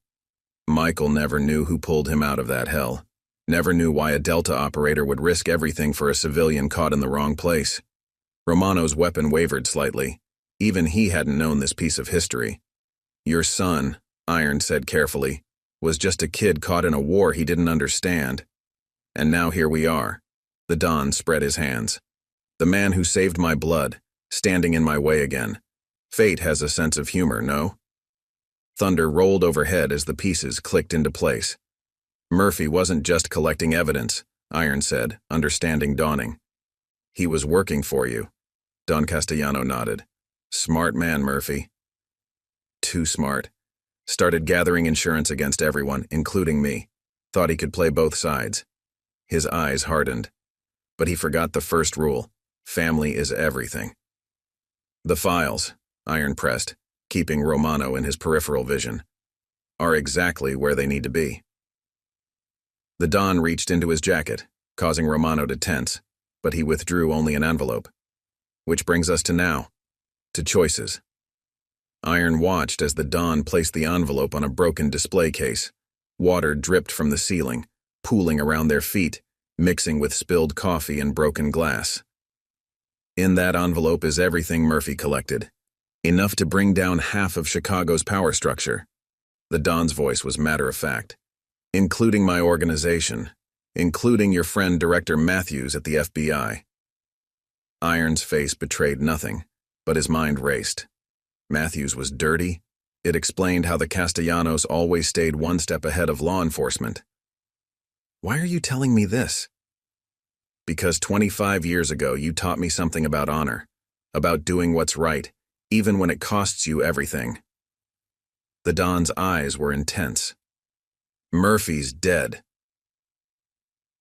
Speaker 1: "Michael never knew who pulled him out of that hell. Never knew why a Delta operator would risk everything for a civilian caught in the wrong place." Romano's weapon wavered slightly. Even he hadn't known this piece of history. "Your son," Iron said carefully, "was just a kid caught in a war he didn't understand. And now here we are." The Don spread his hands. "The man who saved my blood, standing in my way again. Fate has a sense of humor, no?" Thunder rolled overhead as the pieces clicked into place. "Murphy wasn't just collecting evidence," Iron said, understanding dawning. "He was working for you." Don Castellano nodded. "Smart man, Murphy." "Too smart. Started gathering insurance against everyone, including me. Thought he could play both sides." His eyes hardened. But he forgot the first rule. Family is everything. "The files," Iron pressed, keeping Romano in his peripheral vision, "are exactly where they need to be." The Don reached into his jacket, causing Romano to tense, but he withdrew only an envelope. "Which brings us to now. To choices." Iron watched as the Don placed the envelope on a broken display case. Water dripped from the ceiling, pooling around their feet, mixing with spilled coffee and broken glass. "In that envelope is everything Murphy collected. Enough to bring down half of Chicago's power structure." The Don's voice was matter-of-fact. "Including my organization. Including your friend Director Matthews at the FBI." Iron's face betrayed nothing, but his mind raced. Matthews was dirty. It explained how the Castellanos always stayed one step ahead of law enforcement. "Why are you telling me this?" "Because 25 years ago you taught me something about honor, about doing what's right, even when it costs you everything." The Don's eyes were intense. "Murphy's dead."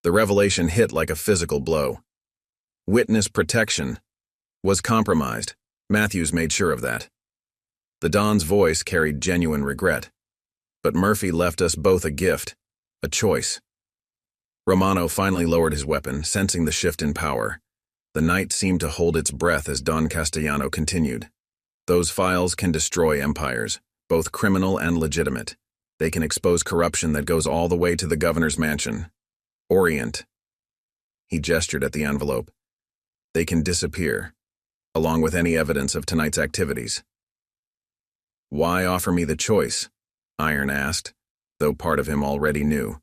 Speaker 1: The revelation hit like a physical blow. Witness protection was compromised. Matthews made sure of that. The Don's voice carried genuine regret. "But Murphy left us both a gift, a choice." Romano finally lowered his weapon, sensing the shift in power. The night seemed to hold its breath as Don Castellano continued. Those files can destroy empires, both criminal and legitimate. They can expose corruption that goes all the way to the governor's mansion. Orient. He gestured at the envelope. They can disappear, along with any evidence of tonight's activities. Why offer me the choice? Iron asked, though part of him already knew.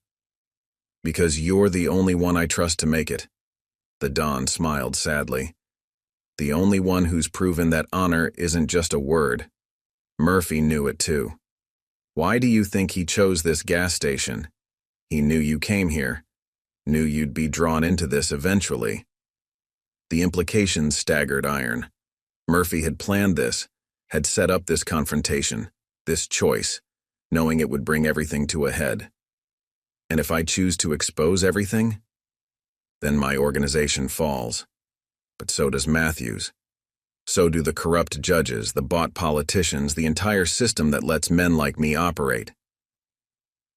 Speaker 1: Because you're the only one I trust to make it. The Don smiled sadly. The only one who's proven that honor isn't just a word. Murphy knew it too. Why do you think he chose this gas station? He knew you came here, knew you'd be drawn into this eventually. The implications staggered Iron. Murphy had planned this, had set up this confrontation, this choice, knowing it would bring everything to a head. And if I choose to expose everything, then my organization falls. But so does Matthews. So do the corrupt judges, the bought politicians, the entire system that lets men like me operate.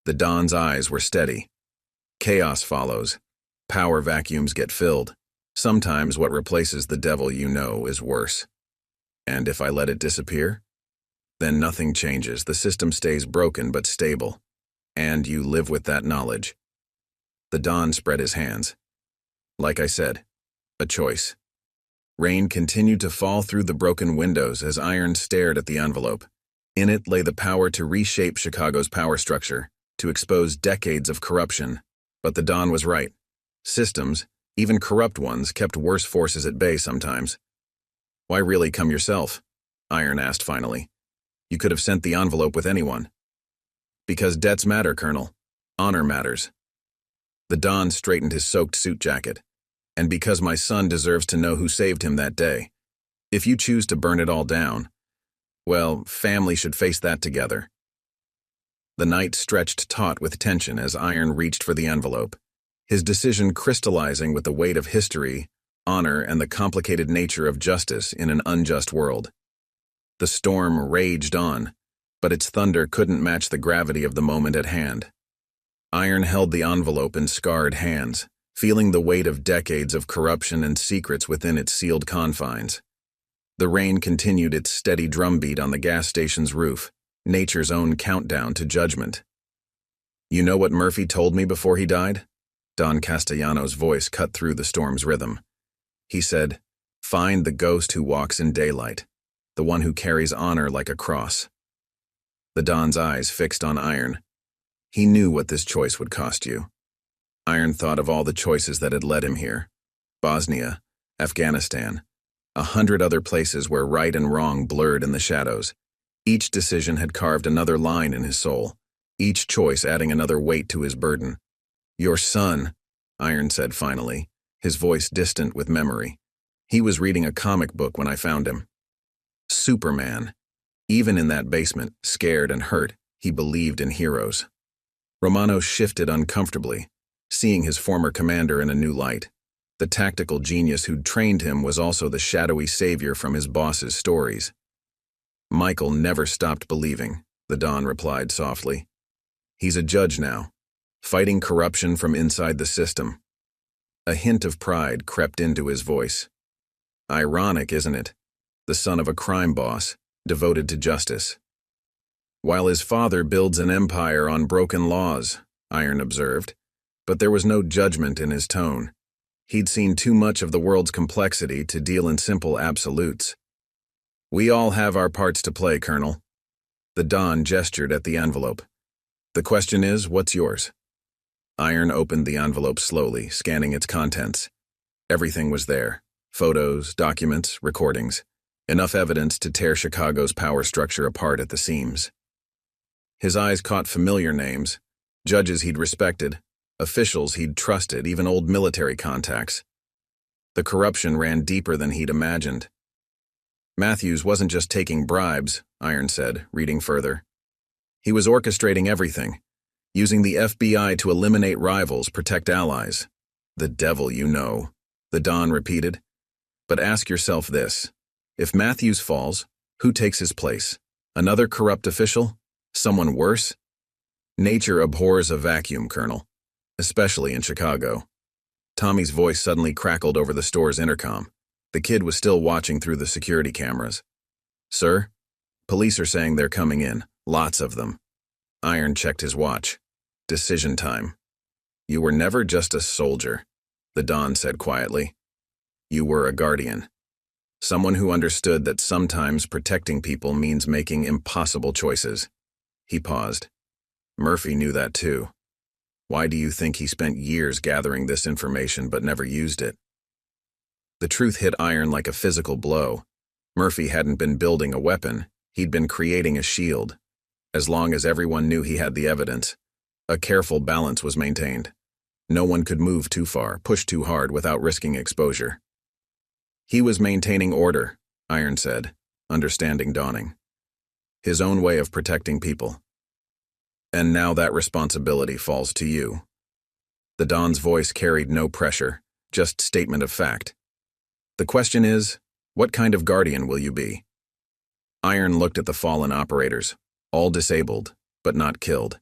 Speaker 1: The Don's eyes were steady. Chaos follows. Power vacuums get filled. Sometimes what replaces the devil you know is worse. And if I let it disappear? Then nothing changes. The system stays broken but stable. And you live with that knowledge. The Don spread his hands. Like I said, a choice. Rain continued to fall through the broken windows as Iron stared at the envelope. In it lay the power to reshape Chicago's power structure, to expose decades of corruption. But the Don was right. Systems, even corrupt ones, kept worse forces at bay sometimes. Why really come yourself? Iron asked finally. You could have sent the envelope with anyone. Because debts matter, Colonel. Honor matters. The Don straightened his soaked suit jacket. And because my son deserves to know who saved him that day. If you choose to burn it all down, well, family should face that together. The night stretched taut with tension as Iron reached for the envelope, his decision crystallizing with the weight of history, honor, and the complicated nature of justice in an unjust world. The storm raged on, but its thunder couldn't match the gravity of the moment at hand. Iron held the envelope in scarred hands, feeling the weight of decades of corruption and secrets within its sealed confines. The rain continued its steady drumbeat on the gas station's roof, nature's own countdown to judgment. You know what Murphy told me before he died? Don Castellano's voice cut through the storm's rhythm. He said, "Find the ghost who walks in daylight, the one who carries honor like a cross." The Don's eyes fixed on Iron. He knew what this choice would cost you. Iron thought of all the choices that had led him here. Bosnia, Afghanistan, 100 other places where right and wrong blurred in the shadows. Each decision had carved another line in his soul, each choice adding another weight to his burden. Your son, Iron said finally, his voice distant with memory. He was reading a comic book when I found him. Superman. Even in that basement, scared and hurt, he believed in heroes. Romano shifted uncomfortably, seeing his former commander in a new light. The tactical genius who'd trained him was also the shadowy savior from his boss's stories. Michael never stopped believing, the Don replied softly. He's a judge now, fighting corruption from inside the system. A hint of pride crept into his voice. Ironic, isn't it? The son of a crime boss, devoted to justice. While his father builds an empire on broken laws, Iron observed, but there was no judgment in his tone. He'd seen too much of the world's complexity to deal in simple absolutes. We all have our parts to play, Colonel. The Don gestured at the envelope. The question is, what's yours? Iron opened the envelope slowly, scanning its contents. Everything was there. Photos, documents, recordings. Enough evidence to tear Chicago's power structure apart at the seams. His eyes caught familiar names, judges he'd respected, officials he'd trusted, even old military contacts. The corruption ran deeper than he'd imagined. Matthews wasn't just taking bribes, Iron said, reading further. He was orchestrating everything, using the FBI to eliminate rivals, protect allies. The devil you know, the Don repeated. But ask yourself this. If Matthews falls, who takes his place? Another corrupt official? Someone worse? Nature abhors a vacuum, Colonel. especially in Chicago. Tommy's voice suddenly crackled over the store's intercom. The kid was still watching through the security cameras. "Sir? Police are saying they're coming in. Lots of them." Iron checked his watch. "Decision time." "You were never just a soldier," the Don said quietly. "You were a guardian. Someone who understood that sometimes protecting people means making impossible choices." He paused. "Murphy knew that too. Why do you think he spent years gathering this information but never used it?" The truth hit Iron like a physical blow. Murphy hadn't been building a weapon, he'd been creating a shield. As long as everyone knew he had the evidence, a careful balance was maintained. No one could move too far, push too hard without risking exposure. He was maintaining order, Iron said, understanding dawning. His own way of protecting people. And now that responsibility falls to you. The Don's voice carried no pressure, just statement of fact. The question is, what kind of guardian will you be? Iron looked at the fallen operators, all disabled, but not killed.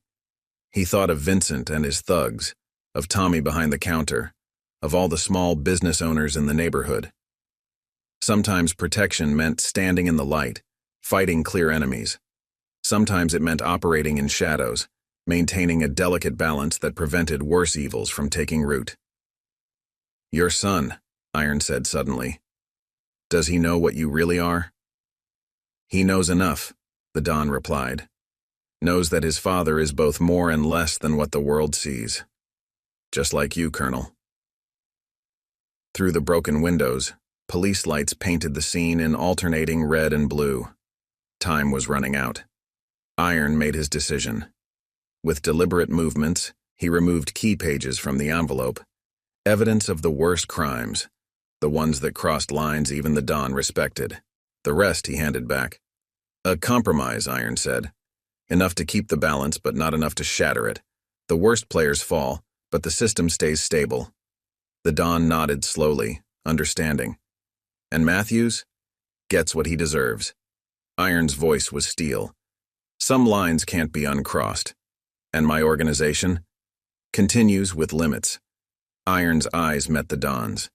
Speaker 1: He thought of Vincent and his thugs, of Tommy behind the counter, of all the small business owners in the neighborhood. Sometimes protection meant standing in the light, fighting clear enemies. Sometimes it meant operating in shadows, maintaining a delicate balance that prevented worse evils from taking root. Your son, Iron said suddenly. Does he know what you really are? He knows enough, the Don replied. Knows that his father is both more and less than what the world sees. Just like you, Colonel. Through the broken windows, police lights painted the scene in alternating red and blue. Time was running out. Iron made his decision. With deliberate movements, he removed key pages from the envelope. Evidence of the worst crimes, the ones that crossed lines even the Don respected. The rest he handed back. A compromise, Iron said. Enough to keep the balance, but not enough to shatter it. The worst players fall, but the system stays stable. The Don nodded slowly, understanding. And Matthews gets what he deserves. Iron's voice was steel. Some lines can't be uncrossed. And my organization continues with limits. Iron's eyes met the Don's.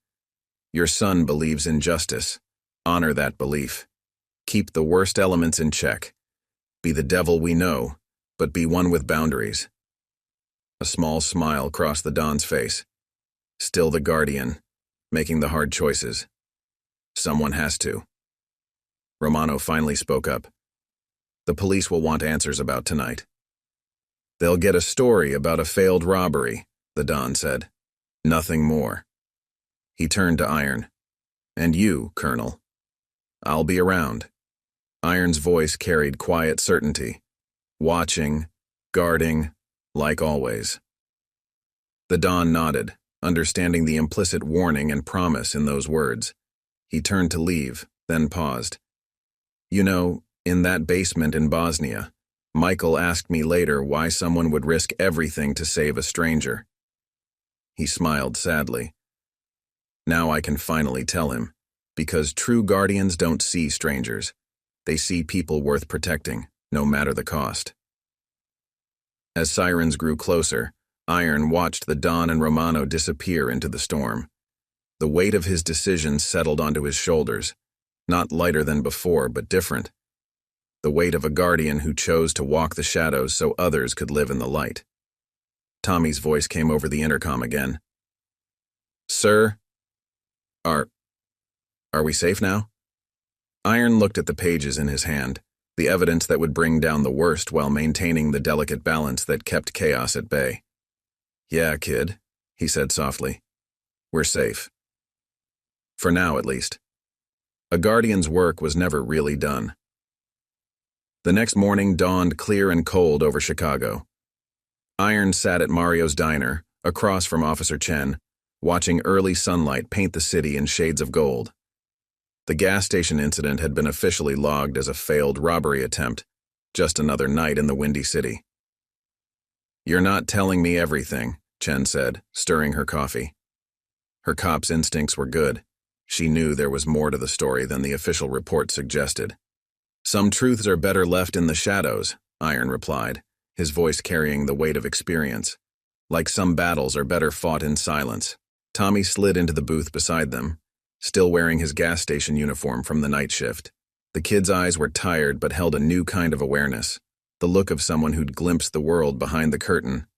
Speaker 1: Your son believes in justice. Honor that belief. Keep the worst elements in check. Be the devil we know, but be one with boundaries. A small smile crossed the Don's face. Still the guardian, making the hard choices. Someone has to. Romano finally spoke up. The police will want answers about tonight. They'll get a story about a failed robbery, the Don said. Nothing more. He turned to Iron. And you, Colonel. I'll be around. Iron's voice carried quiet certainty. Watching, guarding, like always. The Don nodded, understanding the implicit warning and promise in those words. He turned to leave, then paused. You know, in that basement in Bosnia, Michael asked me later why someone would risk everything to save a stranger. He smiled sadly. Now I can finally tell him, because true guardians don't see strangers. They see people worth protecting, no matter the cost. As sirens grew closer, Iron watched the Don and Romano disappear into the storm. The weight of his decision settled onto his shoulders, not lighter than before, but different. The weight of a guardian who chose to walk the shadows so others could live in the light. Tommy's voice came over the intercom again. Sir, are we safe now? Iron looked at the pages in his hand, the evidence that would bring down the worst while maintaining the delicate balance that kept chaos at bay. Yeah, kid, he said softly. We're safe. For now, at least. A guardian's work was never really done. The next morning dawned clear and cold over Chicago. Iron sat at Mario's diner, across from Officer Chen, watching early sunlight paint the city in shades of gold. The gas station incident had been officially logged as a failed robbery attempt, just another night in the Windy City. You're not telling me everything, Chen said, stirring her coffee. Her cop's instincts were good. She knew there was more to the story than the official report suggested. Some truths are better left in the shadows, Iron replied, his voice carrying the weight of experience. Like some battles are better fought in silence. Tommy slid into the booth beside them, still wearing his gas station uniform from the night shift. The kid's eyes were tired but held a new kind of awareness, the look of someone who'd glimpsed the world behind the curtain.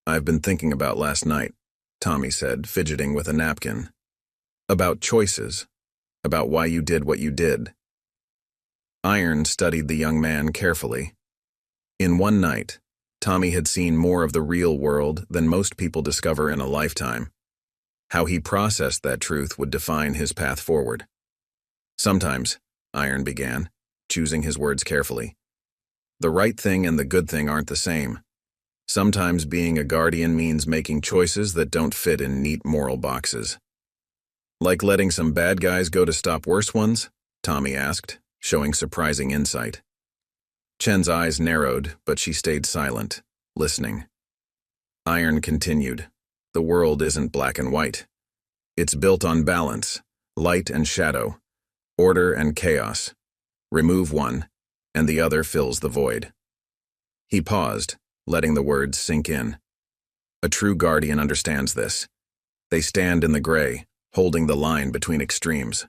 Speaker 1: "I've been thinking about last night," Tommy said, fidgeting with a napkin. "About choices. About why you did what you did." Iron studied the young man carefully. In one night, Tommy had seen more of the real world than most people discover in a lifetime. How he processed that truth would define his path forward. "Sometimes," Iron began, choosing his words carefully, "the right thing and the good thing aren't the same. Sometimes being a guardian means making choices that don't fit in neat moral boxes." "Like letting some bad guys go to stop worse ones?" Tommy asked, showing surprising insight. Chen's eyes narrowed, but she stayed silent, listening. Iron continued, "The world isn't black and white. It's built on balance, light and shadow, order and chaos. Remove one, and the other fills the void." He paused, letting the words sink in. A true guardian understands this. They stand in the gray, holding the line between extremes.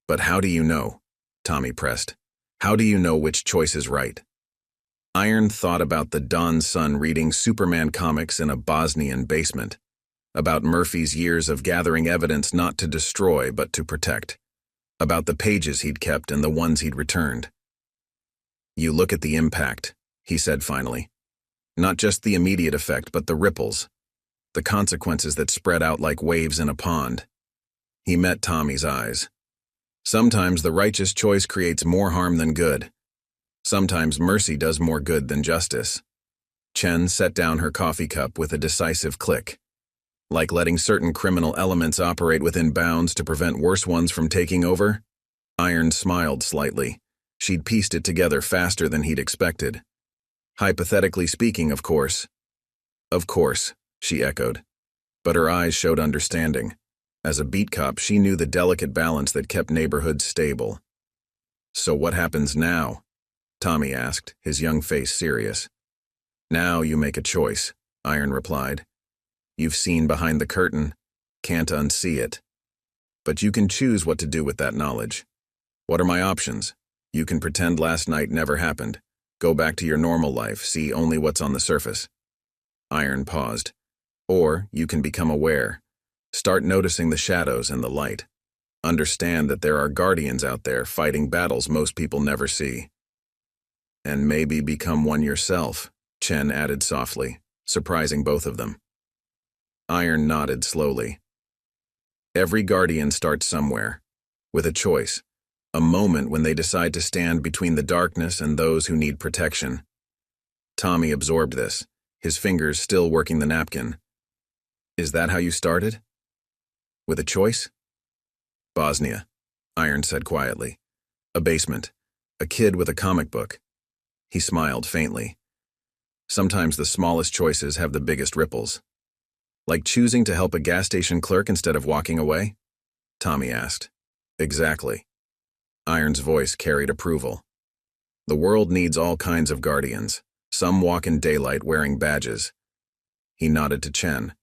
Speaker 1: "But how do you know?" Tommy pressed. "How do you know which choice is right?" Iron thought about the Don's son reading Superman comics in a Bosnian basement, about Murphy's years of gathering evidence not to destroy but to protect, about the pages he'd kept and the ones he'd returned. "You look at the impact," he said finally. "Not just the immediate effect, but the ripples, the consequences that spread out like waves in a pond." He met Tommy's eyes. "Sometimes the righteous choice creates more harm than good. Sometimes mercy does more good than justice." Chen set down her coffee cup with a decisive click. "Like letting certain criminal elements operate within bounds to prevent worse ones from taking over?" Iron smiled slightly. She'd pieced it together faster than he'd expected. "Hypothetically speaking, of course." "Of course," she echoed. But her eyes showed understanding. As a beat cop, she knew the delicate balance that kept neighborhoods stable. "So what happens now?" Tommy asked, his young face serious. "Now you make a choice," Iron replied. "You've seen behind the curtain, can't unsee it. But you can choose what to do with that knowledge. What are my options? You can pretend last night never happened, go back to your normal life, see only what's on the surface." Iron paused. "Or you can become aware. Start noticing the shadows and the light. Understand that there are guardians out there fighting battles most people never see." "And maybe become one yourself," Chen added softly, surprising both of them. Iron nodded slowly. "Every guardian starts somewhere, with a choice, a moment when they decide to stand between the darkness and those who need protection." Tommy absorbed this, his fingers still working the napkin. "Is that how you started? With a choice?" "Bosnia," Iron said quietly. "A basement. A kid with a comic book." He smiled faintly. "Sometimes the smallest choices have the biggest ripples." "Like choosing to help a gas station clerk instead of walking away?" Tommy asked. "Exactly." Iron's voice carried approval. "The world needs all kinds of guardians. Some walk in daylight wearing badges." He nodded to Chen.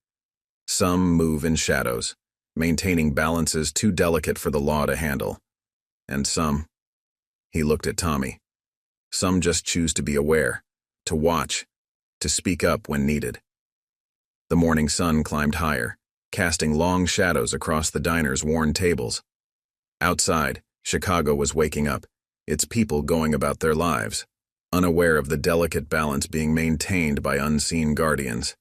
Speaker 1: "Some move in shadows, maintaining balances too delicate for the law to handle. And some," he looked at Tommy, "some just choose to be aware, to watch, to speak up when needed." The morning sun climbed higher, casting long shadows across the diner's worn tables. Outside, Chicago was waking up, its people going about their lives, unaware of the delicate balance being maintained by unseen guardians.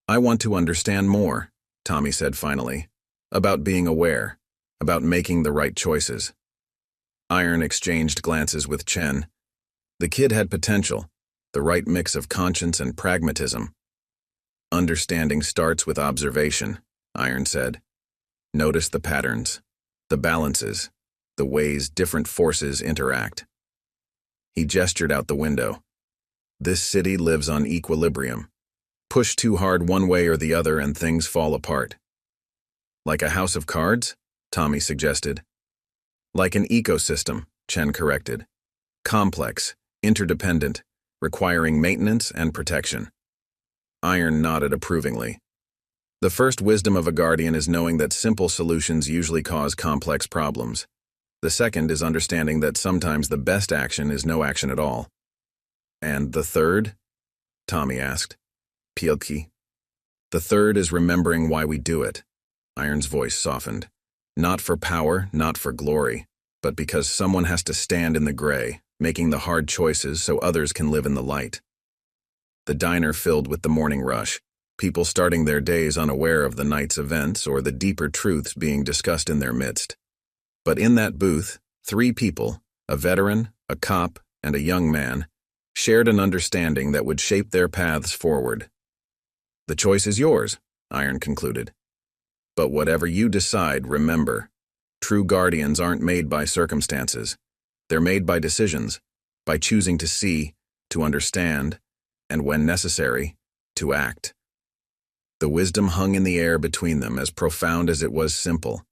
Speaker 1: "I want to understand more," Tommy said finally, "about being aware, about making the right choices." Iron exchanged glances with Chen. The kid had potential, the right mix of conscience and pragmatism. "Understanding starts with observation," Iron said. "Notice the patterns, the balances, the ways different forces interact." He gestured out the window. "This city lives on equilibrium. Push too hard one way or the other and things fall apart." "Like a house of cards?" Tommy suggested. "Like an ecosystem," Chen corrected. "Complex, interdependent, requiring maintenance and protection." Iron nodded approvingly. The first wisdom of a guardian is knowing that simple solutions usually cause complex problems. The second is understanding that sometimes the best action is no action at all. And the third? Tommy asked. Pielki. The third is remembering why we do it. Iron's voice softened. Not for power, not for glory, but because someone has to stand in the gray, making the hard choices so others can live in the light. The diner filled with the morning rush, people starting their days unaware of the night's events or the deeper truths being discussed in their midst. But in that booth, 3 people, a veteran, a cop, and a young man, shared an understanding that would shape their paths forward. The choice is yours, Iron concluded. But whatever you decide, remember, true guardians aren't made by circumstances. They're made by decisions, by choosing to see, to understand, and when necessary, to act. The wisdom hung in the air between them, as profound as it was simple.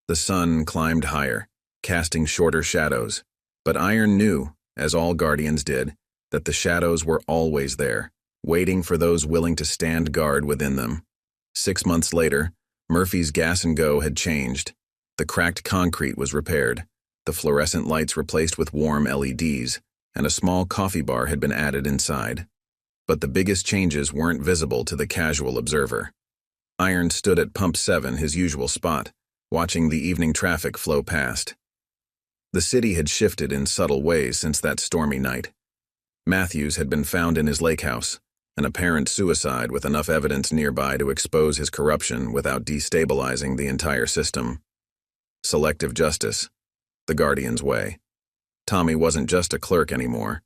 Speaker 1: The sun climbed higher, casting shorter shadows, but Iron knew, as all guardians did, that the shadows were always there, waiting for those willing to stand guard within them. 6 months later, Murphy's Gas and Go had changed. The cracked concrete was repaired, the fluorescent lights replaced with warm LEDs, and a small coffee bar had been added inside. But the biggest changes weren't visible to the casual observer. Iron stood at Pump 7, his usual spot, watching the evening traffic flow past. The city had shifted in subtle ways since that stormy night. Matthews had been found in his lake house, an apparent suicide with enough evidence nearby to expose his corruption without destabilizing the entire system. Selective justice, the Guardian's way. Tommy wasn't just a clerk anymore.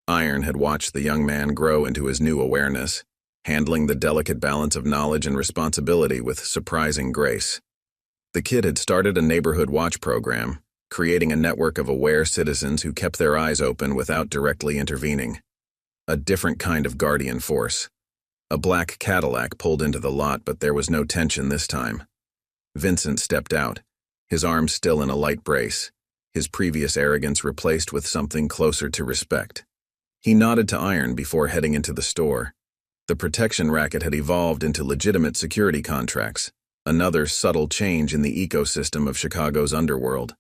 Speaker 1: Iron had watched the young man grow into his new awareness, handling the delicate balance of knowledge and responsibility with surprising grace. The kid had started a neighborhood watch program, creating a network of aware citizens who kept their eyes open without directly intervening. A different kind of guardian force. A black Cadillac pulled into the lot, but there was no tension this time. Vincent stepped out, his arm still in a light brace, his previous arrogance replaced with something closer to respect. He nodded to Iron before heading into the store. The protection racket had evolved into legitimate security contracts, another subtle change in the ecosystem of Chicago's underworld.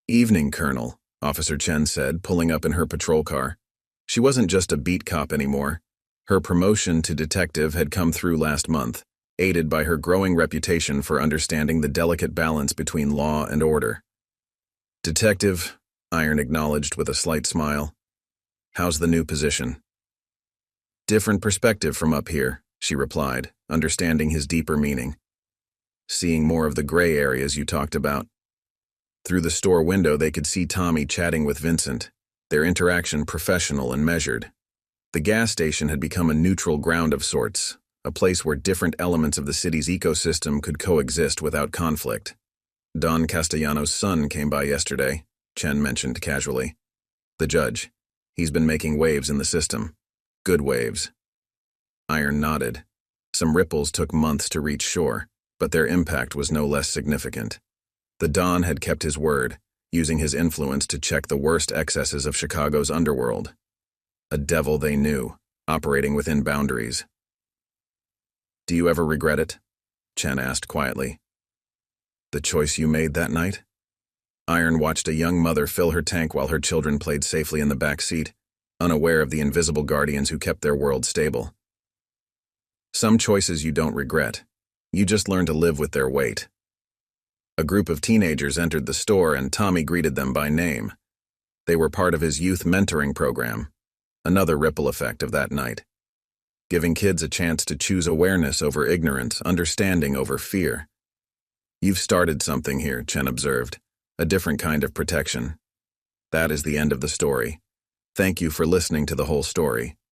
Speaker 1: "Evening, Colonel," Officer Chen said, pulling up in her patrol car. She wasn't just a beat cop anymore. Her promotion to detective had come through last month, aided by her growing reputation for understanding the delicate balance between law and order. "Detective," Iron acknowledged with a slight smile. "How's the new position?" "Different perspective from up here," she replied, understanding his deeper meaning. "Seeing more of the gray areas you talked about." Through the store window they could see Tommy chatting with Vincent, their interaction professional and measured. The gas station had become a neutral ground of sorts, a place where different elements of the city's ecosystem could coexist without conflict. "Don Castellano's son came by yesterday," Chen mentioned casually. "The judge. He's been making waves in the system. Good waves." Iron nodded. Some ripples took months to reach shore, but their impact was no less significant. The Don had kept his word, using his influence to check the worst excesses of Chicago's underworld. A devil they knew, operating within boundaries. "Do you ever regret it?" Chen asked quietly. "The choice you made that night?" Iron watched a young mother fill her tank while her children played safely in the back seat, unaware of the invisible guardians who kept their world stable. "Some choices you don't regret. You just learn to live with their weight." A group of teenagers entered the store and Tommy greeted them by name. They were part of his youth mentoring program, another ripple effect of that night. Giving kids a chance to choose awareness over ignorance, understanding over fear. "You've started something here," Chen observed. "A different kind of protection." That is the end of the story. Thank you for listening to the whole story.